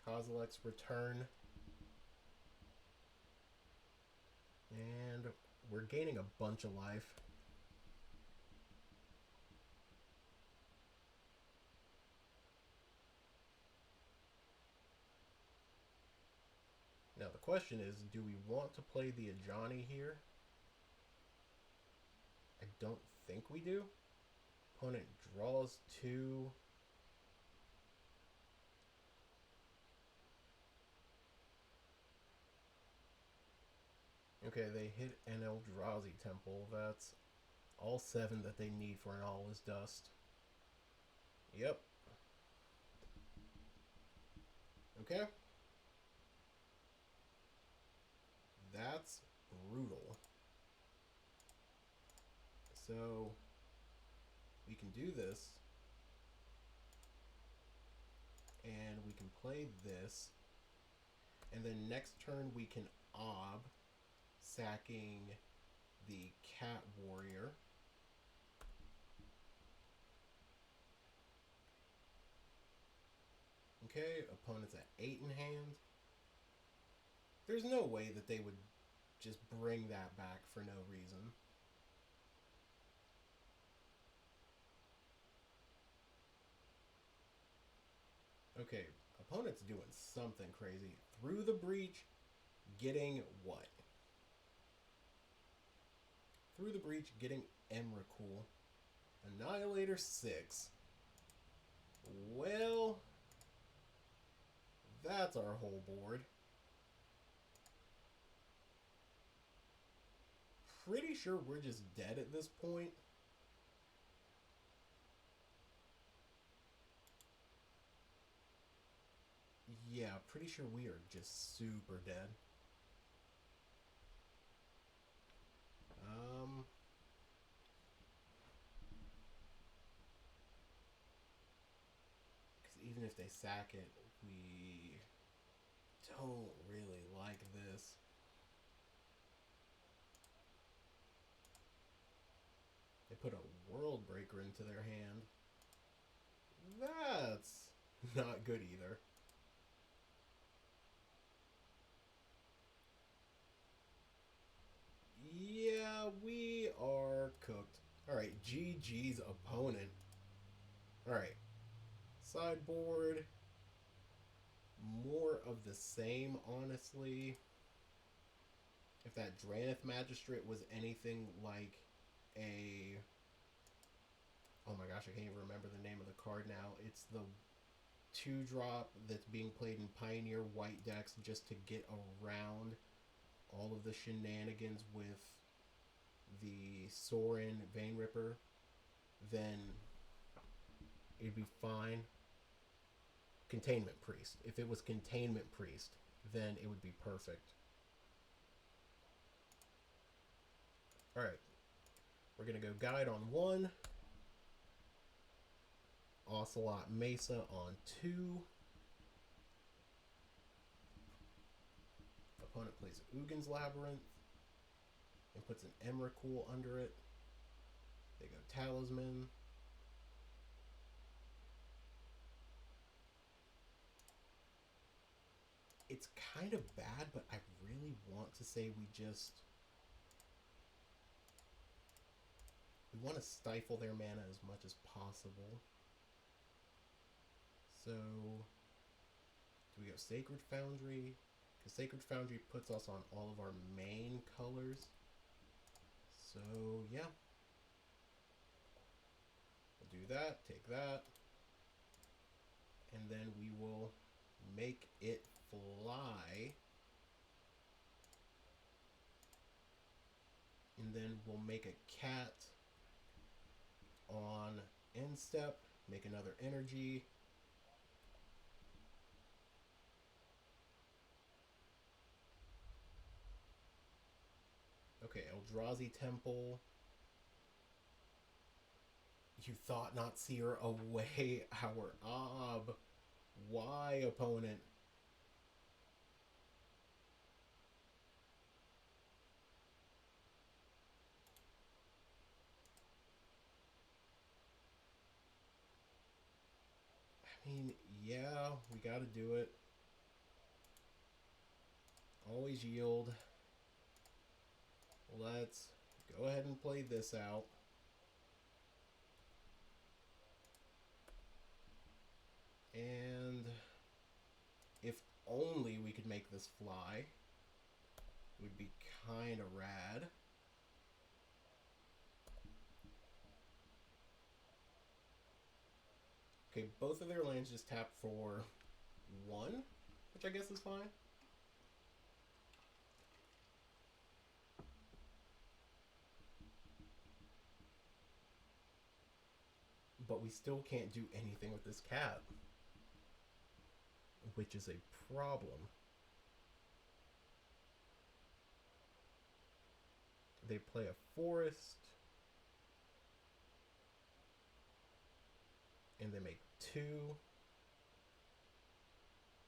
Kozilek's Return. And we're gaining a bunch of life. question is, do we want to play the Ajani here? I don't think we do. Opponent draws 2. Okay, they hit an Eldrazi Temple. That's all 7 that they need for an All Is Dust. Yep. Okay. That's brutal. So we can do this, and we can play this, and then next turn we can Ob, sacking the Cat Warrior. Okay, opponent's at 8 in hand. There's no way that they would just bring that back for no reason. Okay, opponent's doing something crazy. Through the breach, getting what? Through the breach, getting Emrakul. Annihilator 6. Well, that's our whole board. Pretty sure we're just dead at this point. Yeah, pretty sure we are just super dead. Because even if they sack it, we don't really like this. They put a World Breaker into their hand. That's not good either. Yeah, we are cooked. Alright, GG's opponent. Alright. Sideboard. More of the same, honestly. If that Drannith Magistrate was anything like a... Oh my gosh, I can't even remember the name of the card now. It's the 2-drop that's being played in Pioneer White decks just to get around all of the shenanigans with the Sorin Vein Ripper, then it'd be fine. Containment Priest. If it was Containment Priest, then it would be perfect. Alright. We're going to go Guide on 1. Ocelot Mesa on 2. Opponent plays Ugin's Labyrinth and puts an Emrakul under it. They go Talisman. It's kind of bad, but I really want to say we want to stifle their mana as much as possible. So, do we go Sacred Foundry? Because Sacred Foundry puts us on all of our main colors. So, yeah. We'll do that, take that. And then we will make it fly. And then we'll make a cat on end step. Make another energy. Okay, Eldrazi Temple. You thought not seer away our Ob. Why, opponent? I mean, yeah, we gotta do it. Always yield. Let's go ahead and play this out. And if only we could make this fly. would be kind of rad. Okay, both of their lands just tap for 1, which I guess is fine. But we still can't do anything with this cat, which is a problem. They play a forest, and they make 2,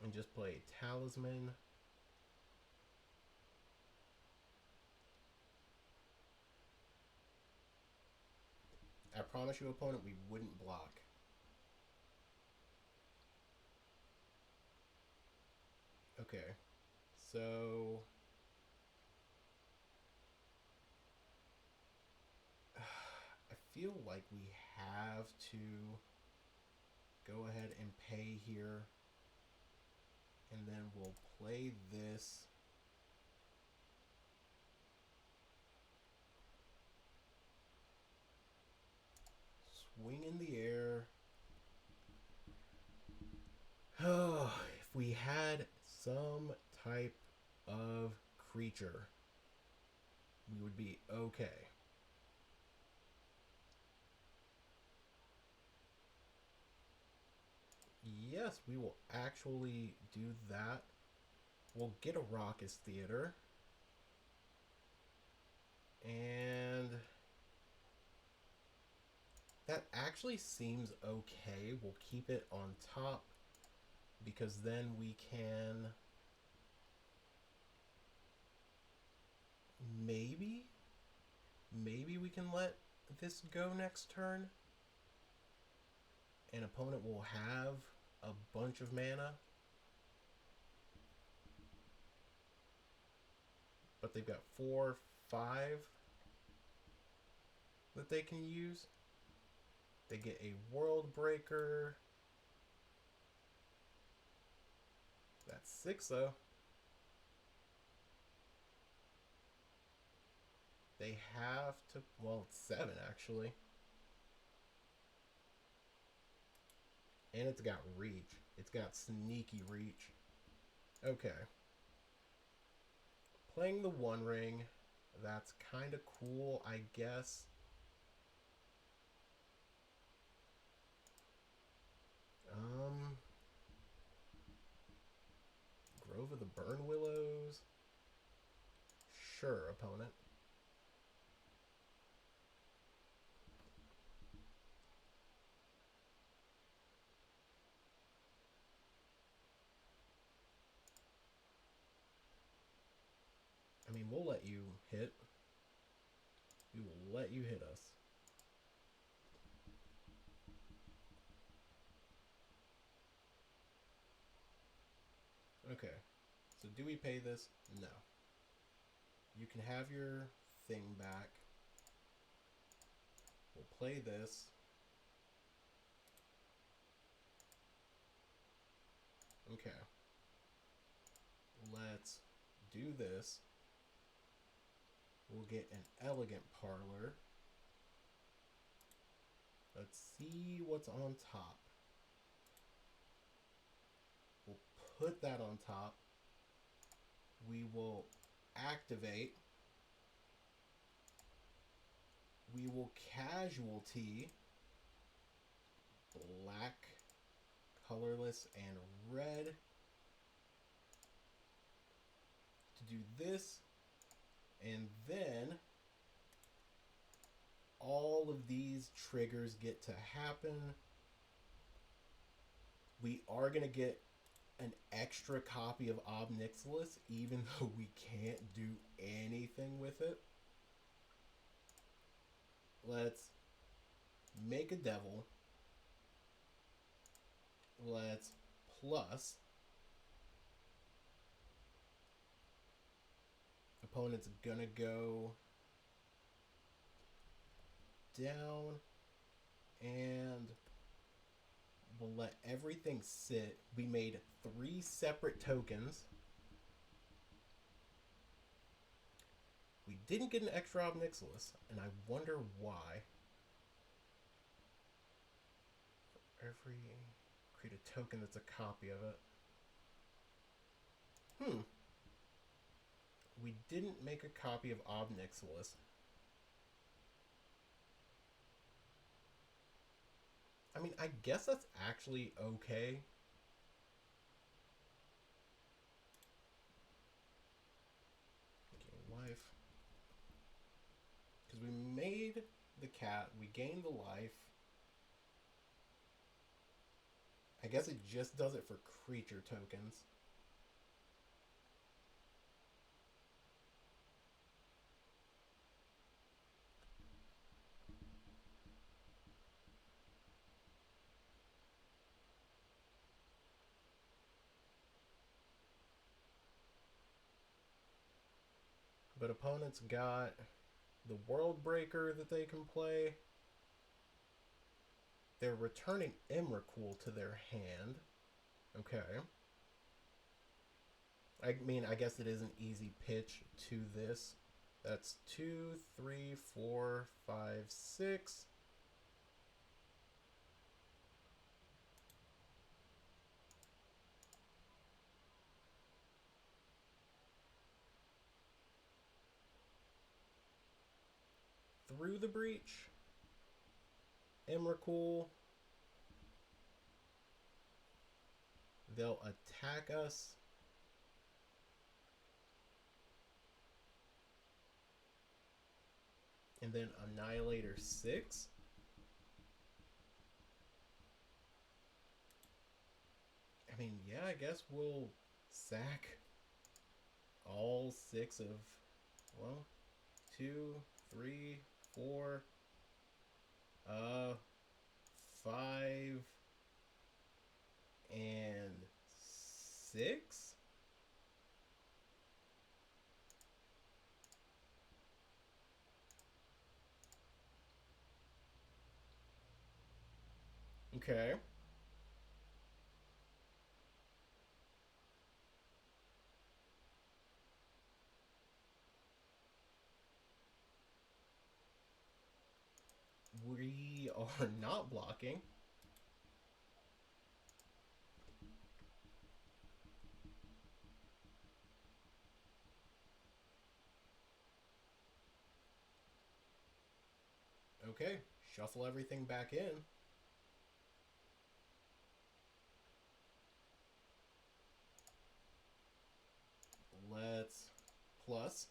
and just play a talisman. I promise you, opponent, we wouldn't block. Okay, so I feel like we have to go ahead and pay here, and then we'll play this. Swing in the air. Oh, if we had some type of creature, we would be okay. Yes, we will actually do that. We'll get a Raucous Theater. And that actually seems okay. We'll keep it on top because then we can maybe we can let this go next turn. An opponent will have a bunch of mana, but they've got 4, 5 that they can use. They get a World Breaker. That's 6 though. They have to, well, it's 7 actually. And it's got reach. It's got sneaky reach. Okay. Playing the One Ring. That's kind of cool, I guess. Grove of the Burn Willows. Sure, opponent. I mean, we'll let you hit. We will let you hit us. Okay. So do we pay this? No. You can have your thing back. We'll play this. Okay. Let's do this. We'll get an Elegant Parlor. Let's see what's on top. We'll put that on top. We will activate. We will casualty black, colorless, and red to do this. And then all of these triggers get to happen. We are going to get an extra copy of Ob Nixilis, even though we can't do anything with it. Let's make a devil. Let's plus. Opponent's gonna go down, and we'll let everything sit. We made 3 separate tokens. We didn't get an extra Ob Nixilis, and I wonder why. For every... create a token that's a copy of it. We didn't make a copy of Ob Nixilis. I mean, I guess that's actually okay. Gain life. Because we made the cat, we gained the life. I guess it just does it for creature tokens. But opponents got the World Breaker that they can play. They're returning Emrakul to their hand. Okay. I mean, I guess it is an easy pitch to this. That's 2, 3, 4, 5, 6. Through the breach. Emrakul. They'll attack us. And then Annihilator 6. I mean, yeah, I guess we'll sack all 6 of, well, 2, 3, 4, 5, and 6? Okay. We are not blocking. Okay, shuffle everything back in. Let's plus.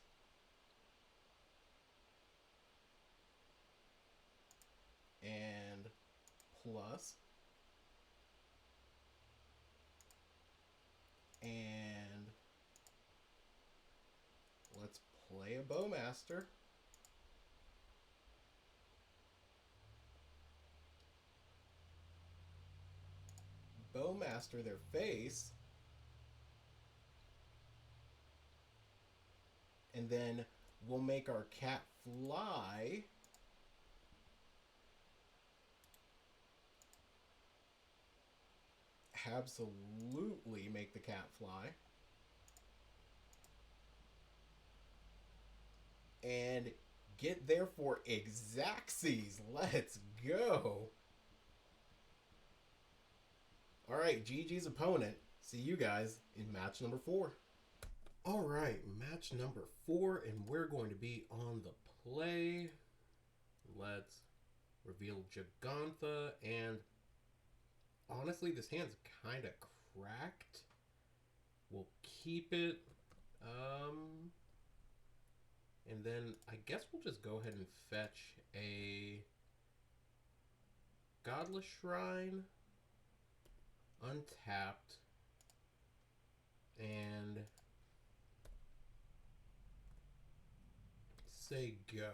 And plus. And let's play a Bowmaster. Bowmaster their face. And then we'll make our cat fly. Absolutely make the cat fly. And get there for Exacxes. Let's go. Alright, GG's opponent. See you guys in match number 4. Alright, match number 4, and we're going to be on the play. Let's reveal Gigantha, and honestly, this hand's kind of cracked. We'll keep it. And then I guess we'll just go ahead and fetch a Godless Shrine, untapped, and say go.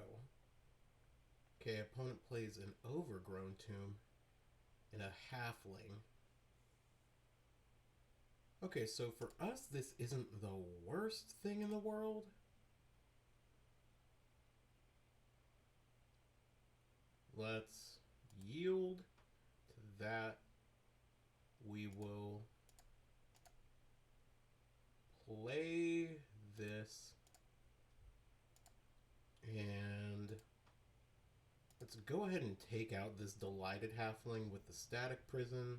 Okay, opponent plays an Overgrown Tomb and a Halfling. Okay, so for us, this isn't the worst thing in the world. Let's yield to that. We will play this. Let's go ahead and take out this Delighted Halfling with the Static Prison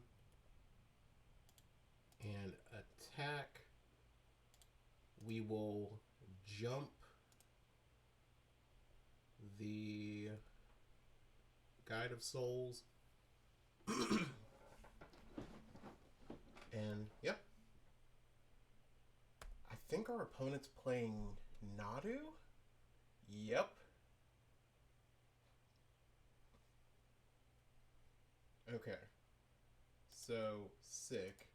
and attack. We will jump the Guide of Souls. And, yep. I think our opponent's playing Nadu? Yep. Okay. So, sick.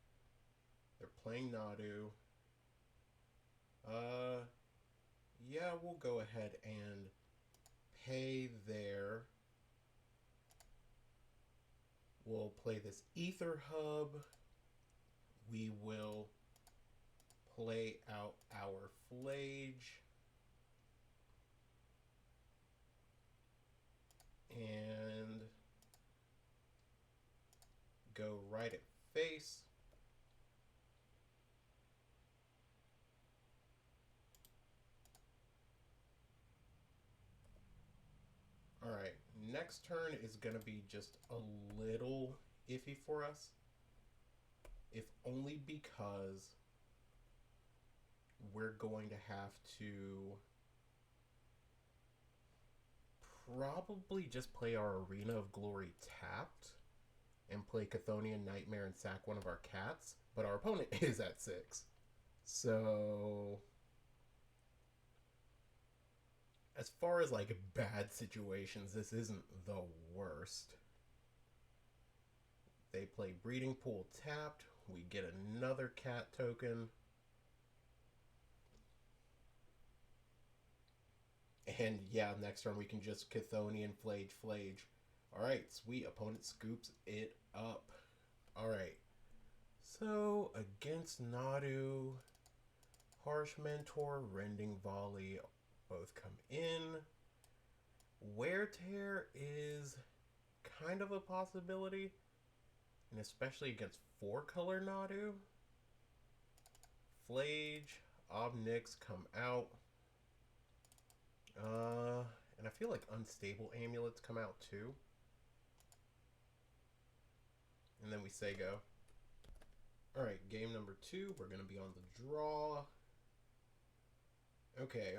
They're playing Nadu. Yeah, we'll go ahead and pay there. We'll play this Ether Hub. We will play out our Flage. And go right at face. Alright, next turn is going to be just a little iffy for us. If only because we're going to have to probably just play our Arena of Glory tapped and play Chthonian Nightmare and sack one of our cats, but our opponent is at 6. So, as far as like bad situations, this isn't the worst. They play Breeding Pool tapped. We get another cat token. And yeah, next turn we can just Chthonian Flage. Alright, sweet. Opponent scoops it up. Alright. So, against Nadu, Harsh Mentor, Rending Volley both come in. Wear Tear is kind of a possibility. And especially against 4-color Nadu. Flage, Obnix come out. And I feel like Unstable Amulets come out too. And then we say go. Alright, game number 2. We're going to be on the draw. Okay.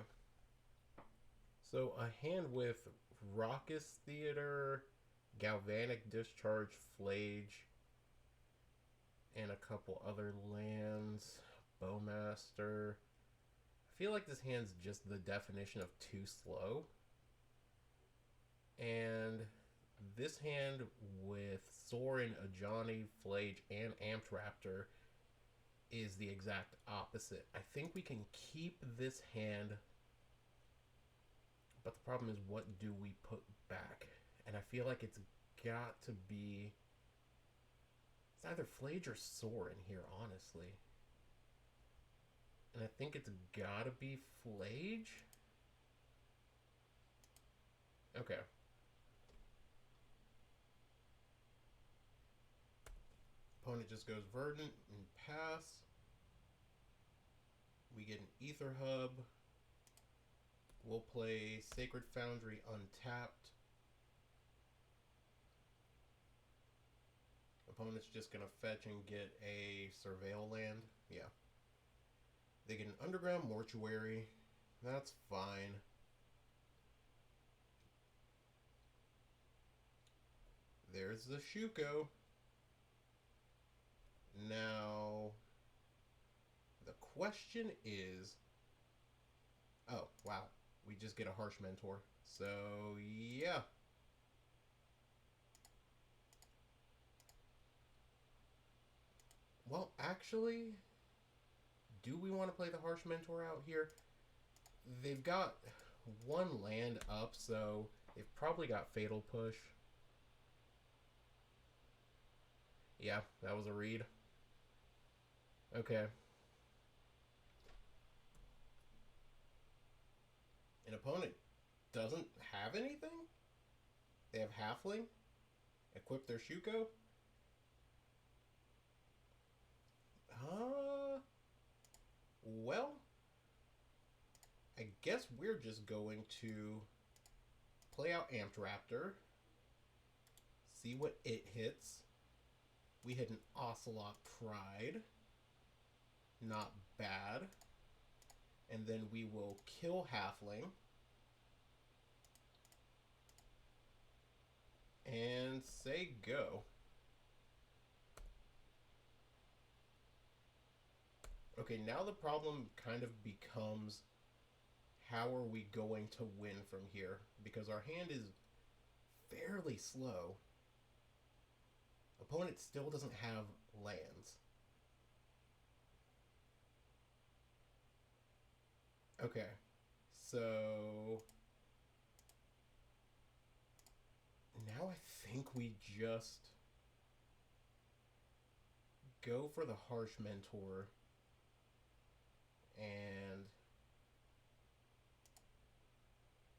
So a hand with Raucous Theater, Galvanic Discharge, Flage, and a couple other lands. Bowmaster. I feel like this hand's just the definition of too slow. And this hand with Sorin, Ajani, Flage, and Amped Raptor is the exact opposite. I think we can keep this hand, but the problem is, what do we put back? And I feel like it's got to be... It's either Flage or Sorin here, honestly. And I think it's gotta be Flage. Okay. Opponent just goes Verdant and pass. We get an Ether Hub. We'll play Sacred Foundry untapped. Opponent's just gonna fetch and get a Surveil land. Yeah. They get an Underground Mortuary. That's fine. There's the Shuko. Now, the question is... Oh, wow. We just get a Harsh Mentor. So, yeah. Well, actually... Do we want to play the Harsh Mentor out here? They've got one land up, so they've probably got Fatal Push. Yeah, that was a read. Okay. An opponent doesn't have anything? They have Halfling? Equip their Shuko? Well, I guess we're just going to play out Amped Raptor. See what it hits. We hit an Ocelot Pride. Not bad. And then we will kill Halfling. And say go. Okay, now the problem kind of becomes, how are we going to win from here? Because our hand is fairly slow. Opponent still doesn't have lands. Okay, so now I think we just go for the Harsh Mentor and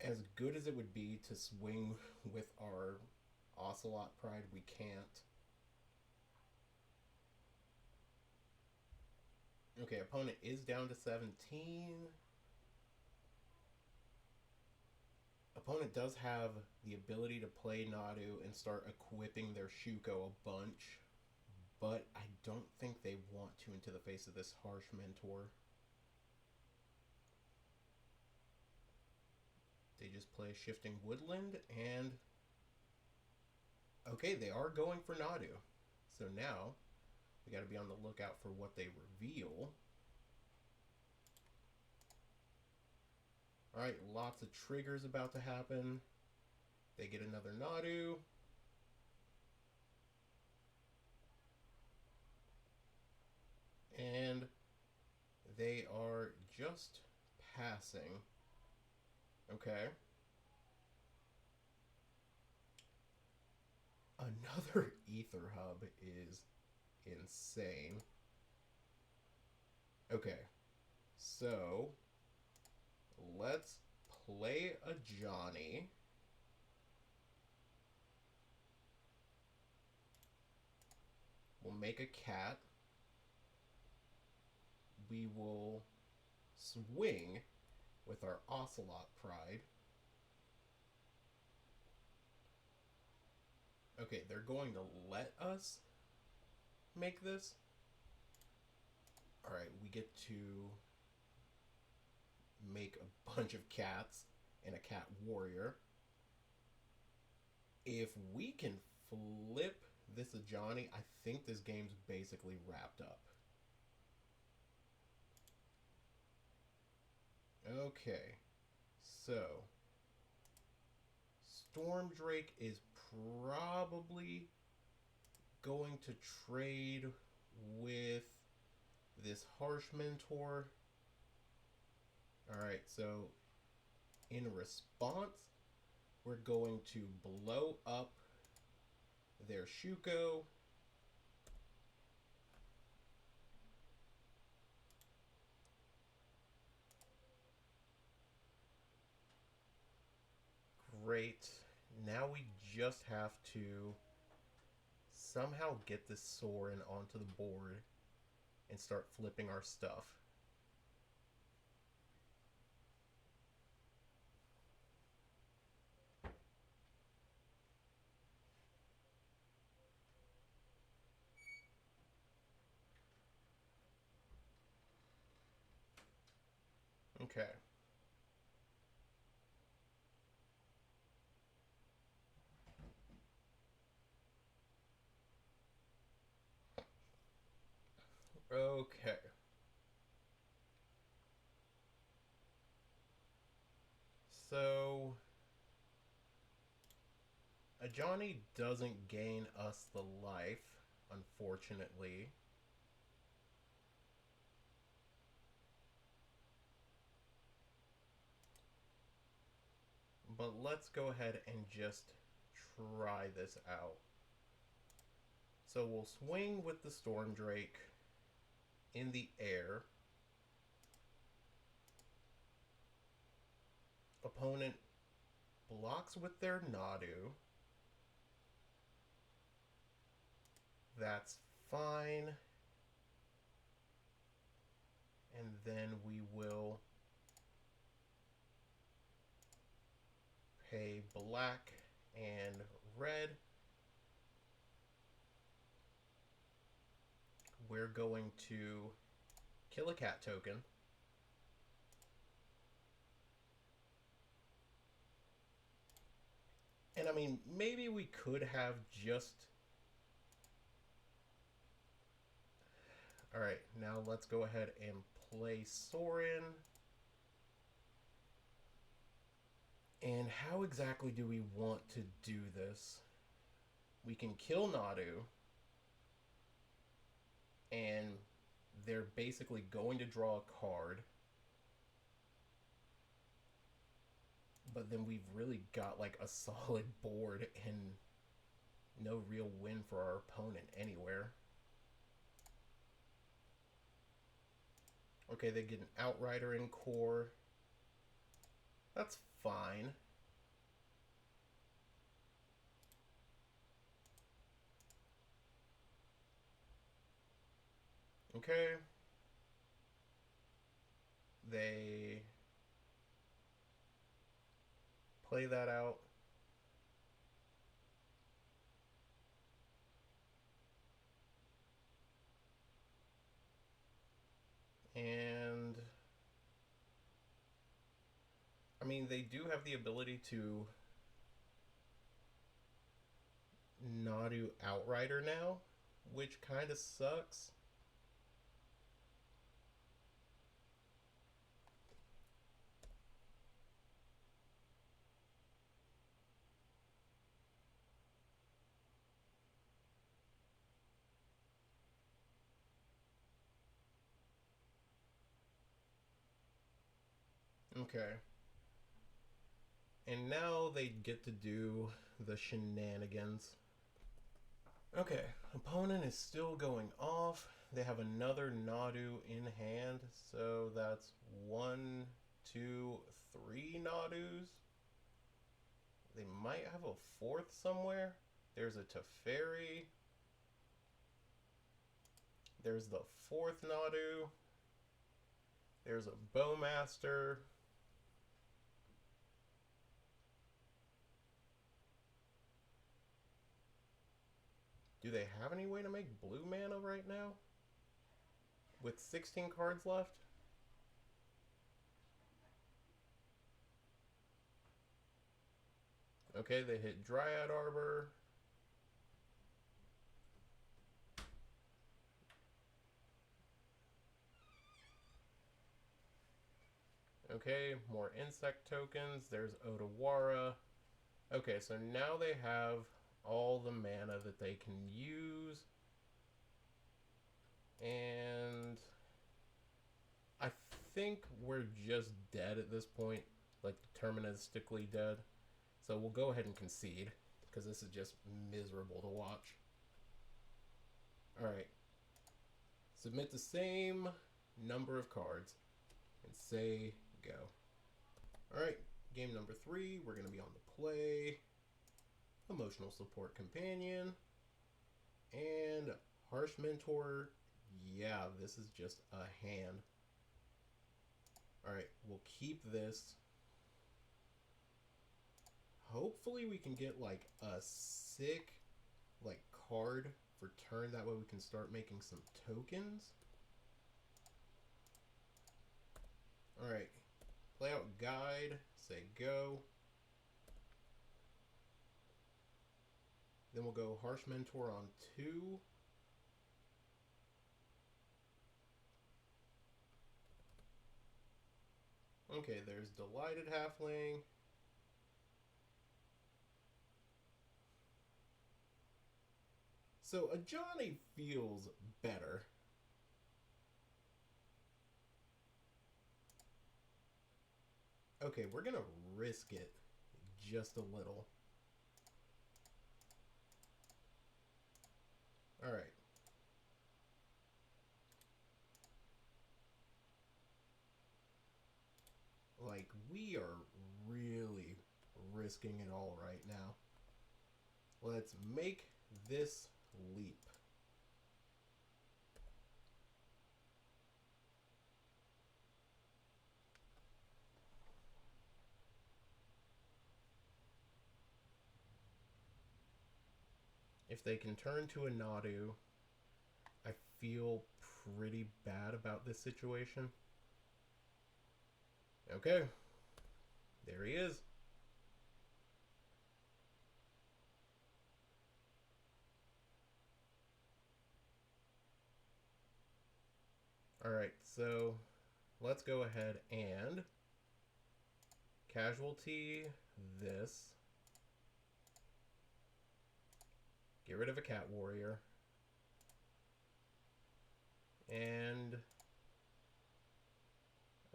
as good as it would be to swing with our Ocelot Pride, we can't. Okay, opponent is down to 17. Opponent does have the ability to play Nadu and start equipping their Shuko a bunch, but I don't think they want to into the face of this Harsh Mentor. They just play Shifting Woodland, and okay, they are going for Nadu. So now we got to be on the lookout for what they reveal. Alright, lots of triggers about to happen. They get another Nadu. And they are just passing. Okay. Another Ether Hub is insane. Okay. So let's play a Johnny. We'll make a cat. We will swing with our Ocelot Pride. Okay, they're going to let us make this. Alright, we get to make a bunch of cats and a cat warrior. If we can flip this Ajani, I think this game's basically wrapped up. Okay, so Storm Drake is probably going to trade with this Harsh Mentor. Alright, so in response, we're going to blow up their Shuko. Great. Now we just have to somehow get this Sorin onto the board and start flipping our stuff. Okay. Okay. So Ajani doesn't gain us the life, unfortunately. But let's go ahead and just try this out. So we'll swing with the Storm Drake in the air. Opponent blocks with their Nadu. That's fine. And then we will pay black and red. We're going to kill a cat token. And I mean, maybe we could have just... Alright, now let's go ahead and play Sorin. And how exactly do we want to do this? We can kill Nadu. And they're basically going to draw a card. But then we've really got like a solid board and no real win for our opponent anywhere. Okay, they get an Outrider in core. That's fine. Okay. They play that out. And I mean, they do have the ability to Nadu Outrider now, which kind of sucks. Okay. And now they get to do the shenanigans. Okay, opponent is still going off. They have another Nadu in hand, so that's 1, 2, 3 Nadus. They might have a fourth somewhere. There's a Teferi. There's the fourth Nadu. There's a Bowmaster. Do they have any way to make blue mana right now? With 16 cards left? Okay, they hit Dryad Arbor. Okay, more insect tokens. There's Otawara. Okay, so now they have all the mana that they can use. And I think we're just dead at this point. Like, deterministically dead. So we'll go ahead and concede, because this is just miserable to watch. Alright. Submit the same number of cards. And say go. Alright, game number 3. We're going to be on the play. Emotional Support Companion. And Harsh Mentor. Yeah, this is just a hand. Alright, we'll keep this. Hopefully we can get like a sick like card for turn. That way we can start making some tokens. Alright. Play out guide. Say go. Then we'll go Harsh Mentor on 2. Okay, there's Delighted Halfling. So Ajani feels better. Okay, we're gonna risk it just a little. Alright. Like, we are really risking it all right now. Let's make this leap. If they can turn to a Nadu, I feel pretty bad about this situation. Okay. There he is. Alright, so let's go ahead and casualty this. Get rid of a cat warrior. And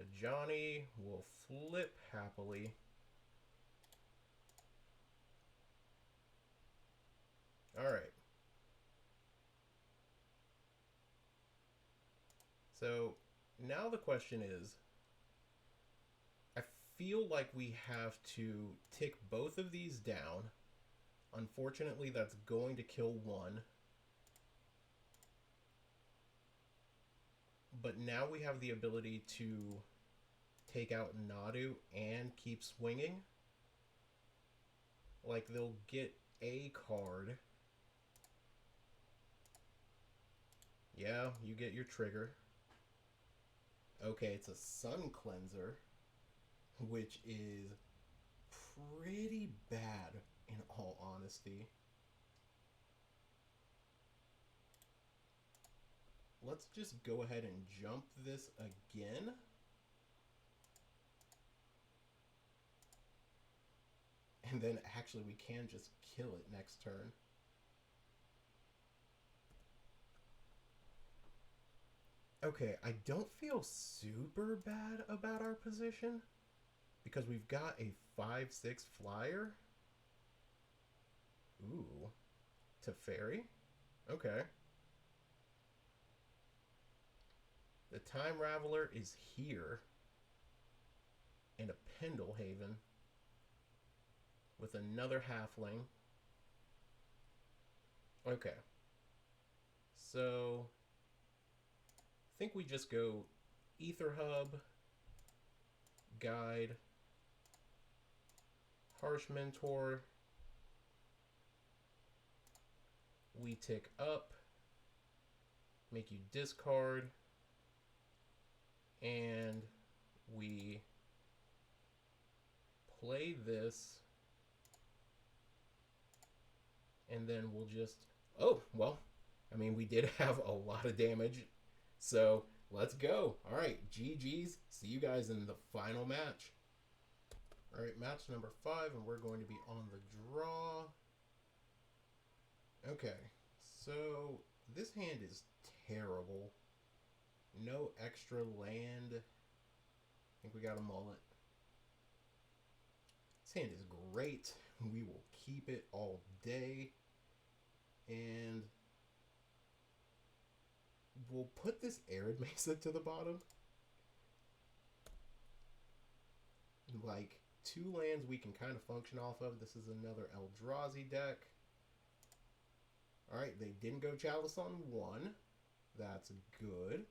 a Johnny will flip happily. Alright. So now the question is, I feel like we have to tick both of these down. Unfortunately, that's going to kill one. But now we have the ability to take out Nadu and keep swinging. Like, they'll get a card. Yeah, you get your trigger. Okay, it's a Sun Cleanser, which is pretty bad in all honesty. Let's just go ahead and jump this again. And then actually we can just kill it next turn. Okay, I don't feel super bad about our position because we've got a 5/6 flyer. Ooh, Teferi. Okay. The Time Raveler is here in a Pendlehaven with another halfling. Okay. So I think we just go Ether Hub, Guide, Harsh Mentor. We tick up, make you discard, and we play this, and then we'll just, oh, well, I mean, we did have a lot of damage, so let's go. All right, GG's. See you guys in the final match. All right, match number 5, and we're going to be on the draw. Okay, so this hand is terrible. No extra land. I think we got a mullet. This hand is great. We will keep it all day. And we'll put this Arid Mesa to the bottom. Like, 2 lands we can kind of function off of. This is another Eldrazi deck. Alright, they didn't go Chalice on 1. That's good.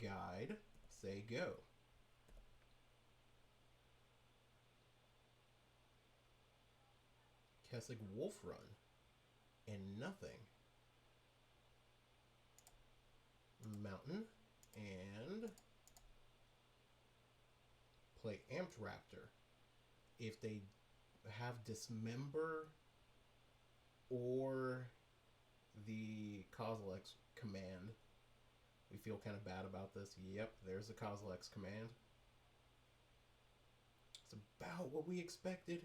Guide. Say go. Kessig Wolf Run. And nothing. Mountain. And play Amped Raptor. If they have Dismember or the Kozilek's command, we feel kind of bad about this. Yep, there's the Kozilek's command. It's about what we expected.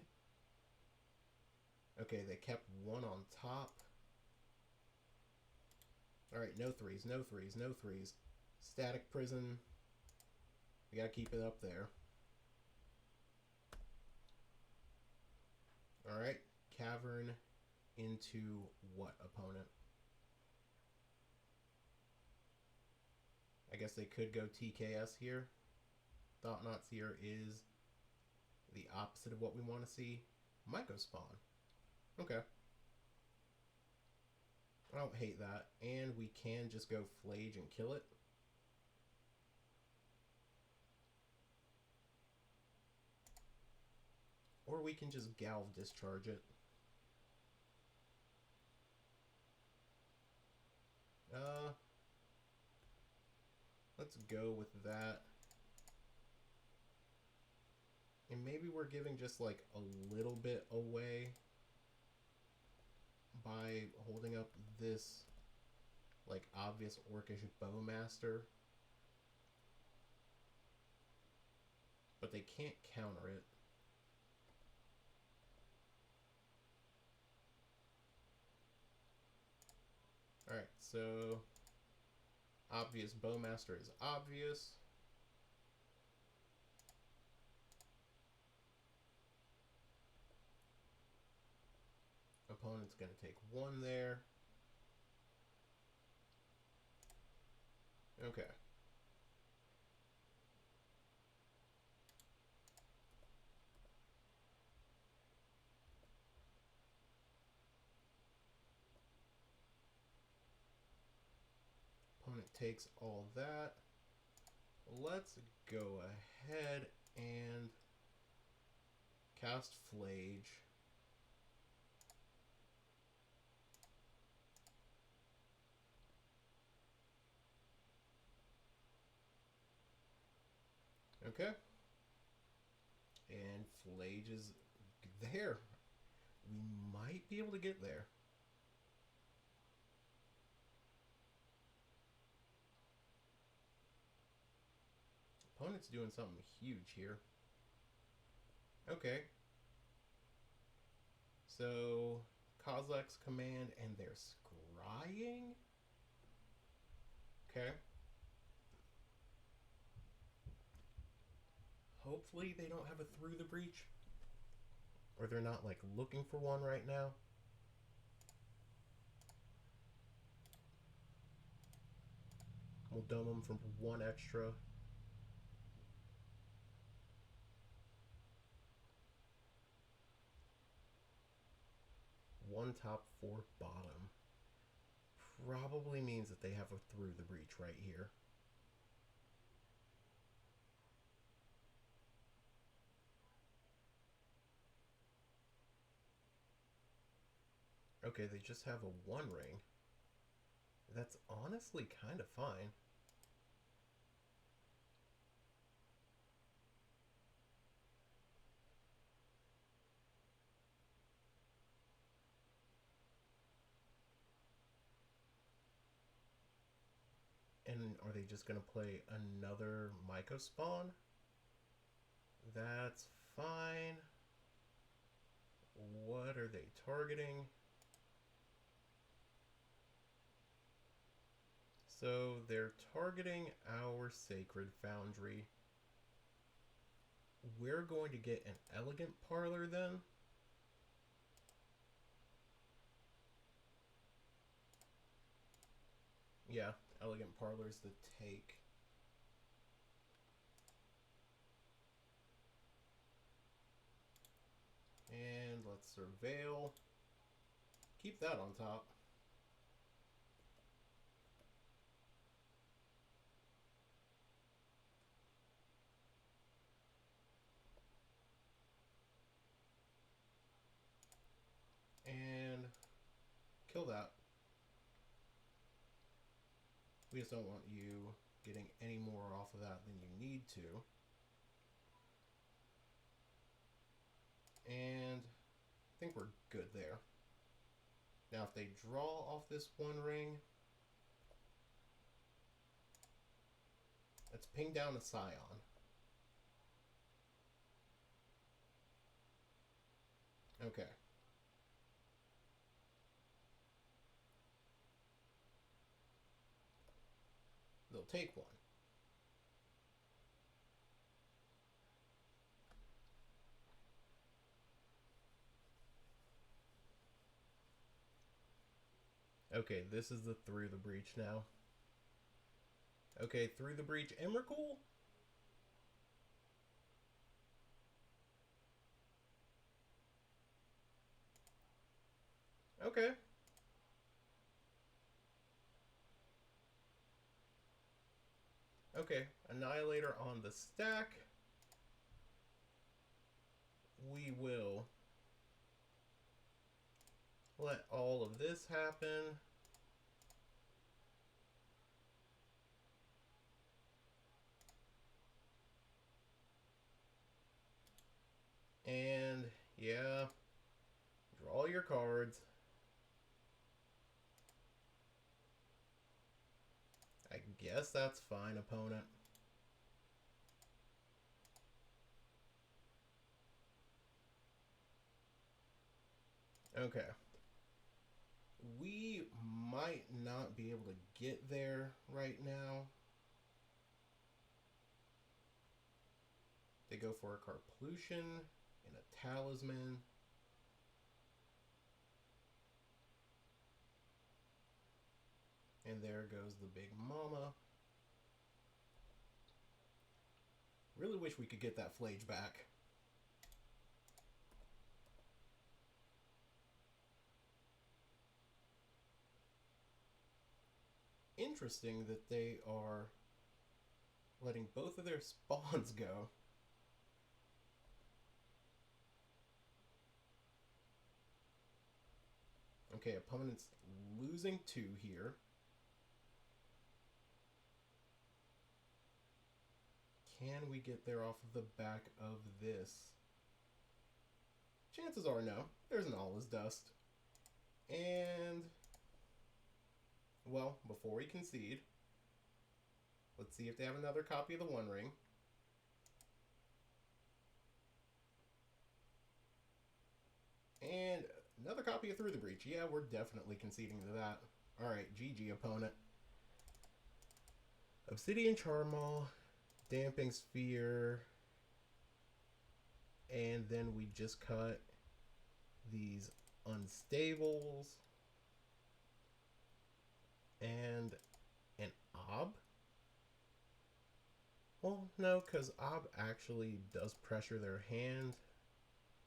Okay, they kept 1 on top. Alright, no 3s, no 3s, no 3s. Static Prison. We gotta keep it up there. Alright, Cavern into what opponent? I guess they could go TKS here. Thought-Knot Seer is the opposite of what we want to see. Might go Spawn. Okay. I don't hate that. And we can just go Flage and kill it. Or we can just Galv Discharge it. Uh, let's go with that. And maybe we're giving just like a little bit away by holding up this like obvious orcish bowmaster. But they can't counter it. Alright, so obvious bowmaster is obvious. Opponent's going to take one there. Okay. Opponent takes all that. Let's go ahead and cast Flage. Okay. And Flage is there. We might be able to get there. Opponent's doing something huge here. Okay. So, Kozilek's command and they're scrying? Okay. Hopefully they don't have a through the breach. Or they're not like looking for one right now. We'll dome them for one extra. One top, four bottom. Probably means that they have a through the breach right here. Okay, they just have a one ring. That's honestly kind of fine. And are they just going to play another Myco spawn? That's fine. What are they targeting? So they're targeting our Sacred Foundry. We're going to get an Elegant Parlor then. Yeah, Elegant Parlor's the take. And let's surveil. Keep that on top. And kill that. We just don't want you getting any more off of that than you need to. And I think we're good there. Now if they draw off this one ring, let's ping down a Scion. Okay. They'll take one. Okay, this is the through the breach now. Okay, through the breach Emrakul? Okay. Okay, Annihilator on the stack. We will let all of this happen. And yeah, draw your cards. I guess that's fine, opponent. Okay. We might not be able to get there right now. They go for a Carplution and a Talisman. And there goes the big mama. Really wish we could get that Flage back. Interesting that they are letting both of their spawns go. Okay, opponent's losing 2 here. Can we get there off of the back of this? Chances are no. There's an All Is Dust. And, well, before we concede, let's see if they have another copy of the One Ring. And another copy of Through the Breach. Yeah, we're definitely conceding to that. Alright, GG, opponent. Obsidian Charmaw, Damping Sphere, and then we just cut these Unstables and an Ob. Well, no, because Ob actually does pressure their hand,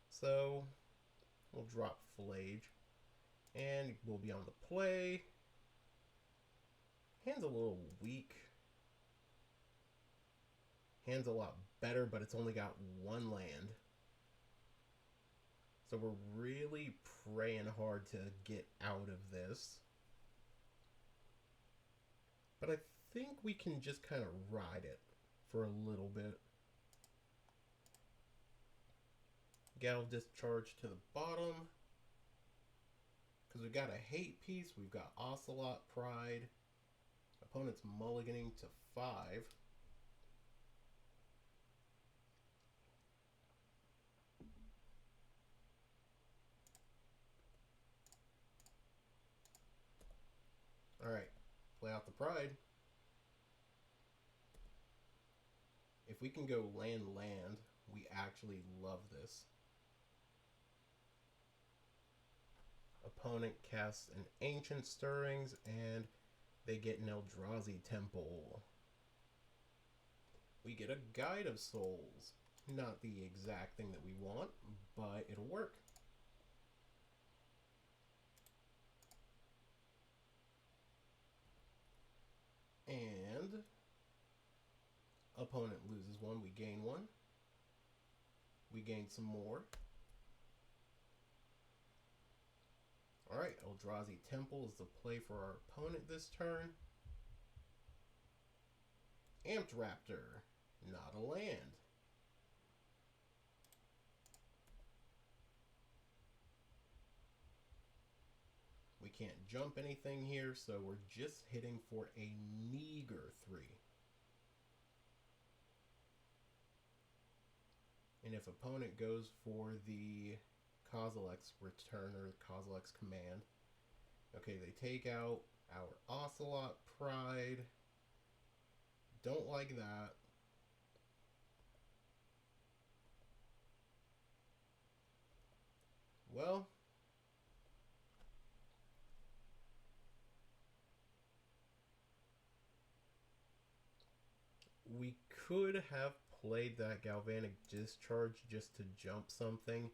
so we'll drop Flage, and we'll be on the play. Hand's a little weak. Hand's a lot better, but it's only got 1 land. So we're really praying hard to get out of this. But I think we can just kind of ride it for a little bit. Gal Discharge to the bottom. Because we've got a hate piece. We've got Ocelot Pride. Opponent's mulliganing to 5. Alright, play out the Pride. If we can go land, we actually love this. Opponent casts an Ancient Stirrings, and they get an Eldrazi Temple. We get a Guide of Souls. Not the exact thing that we want, but it'll work. And opponent loses 1, we gain 1. We gain some more. Alright, Eldrazi Temple is the play for our opponent this turn. Amped Raptor, not a land. We can't jump anything here, so we're just hitting for a meager 3. And if opponent goes for the Kozilek's return or Kozilek's command, okay, they take out our Ocelot Pride. Don't like that. Well, we could have played that Galvanic Discharge just to jump something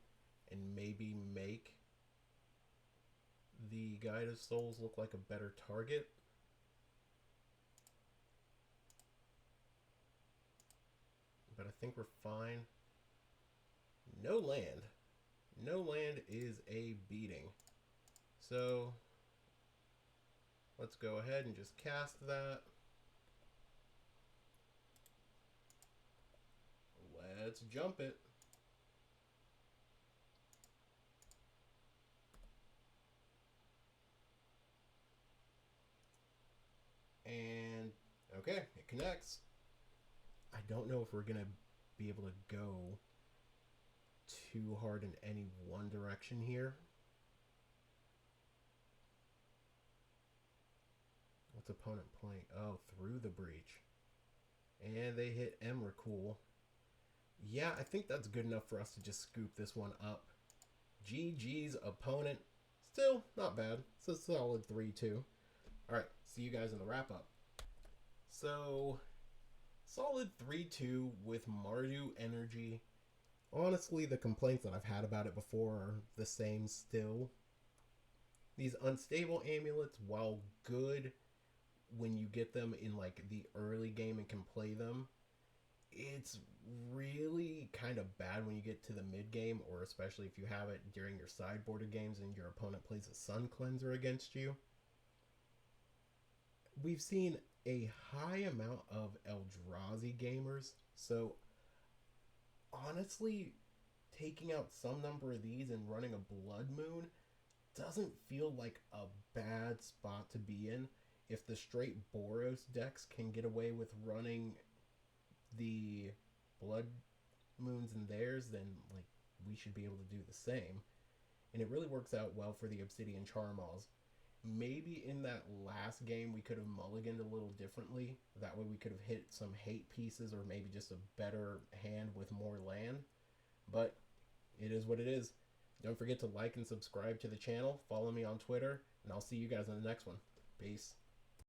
and maybe make the Guide of Souls look like a better target. But I think we're fine. No land. No land is a beating. So let's go ahead and just cast that. Let's jump it. connects. I don't know if we're going to be able to go too hard in any one direction here. What's opponent playing? Oh, through the breach. And they hit Emrakul. Yeah, I think that's good enough for us to just scoop this one up. GG's opponent. Still not bad. It's a solid 3-2. Alright, see you guys in the wrap-up. So, solid 3-2 with Mardu Energy. Honestly, the complaints that I've had about it before are the same still. These unstable amulets, while good when you get them in like the early game and can play them, it's really kind of bad when you get to the mid game, or especially if you have it during your sideboarded games and your opponent plays a Sun Cleanser against you. We've seen a high amount of Eldrazi gamers, so honestly, taking out some number of these and running a Blood Moon doesn't feel like a bad spot to be in. If the straight Boros decks can get away with running the Blood Moons in theirs, then like we should be able to do the same. And it really works out well for the Obsidian Charmals. Maybe in that last game we could have mulliganed a little differently. That way we could have hit some hate pieces, or maybe just a better hand with more land. But it is what it is. Don't forget to like and subscribe to the channel. Follow me on Twitter, and I'll see you guys in the next one. Peace.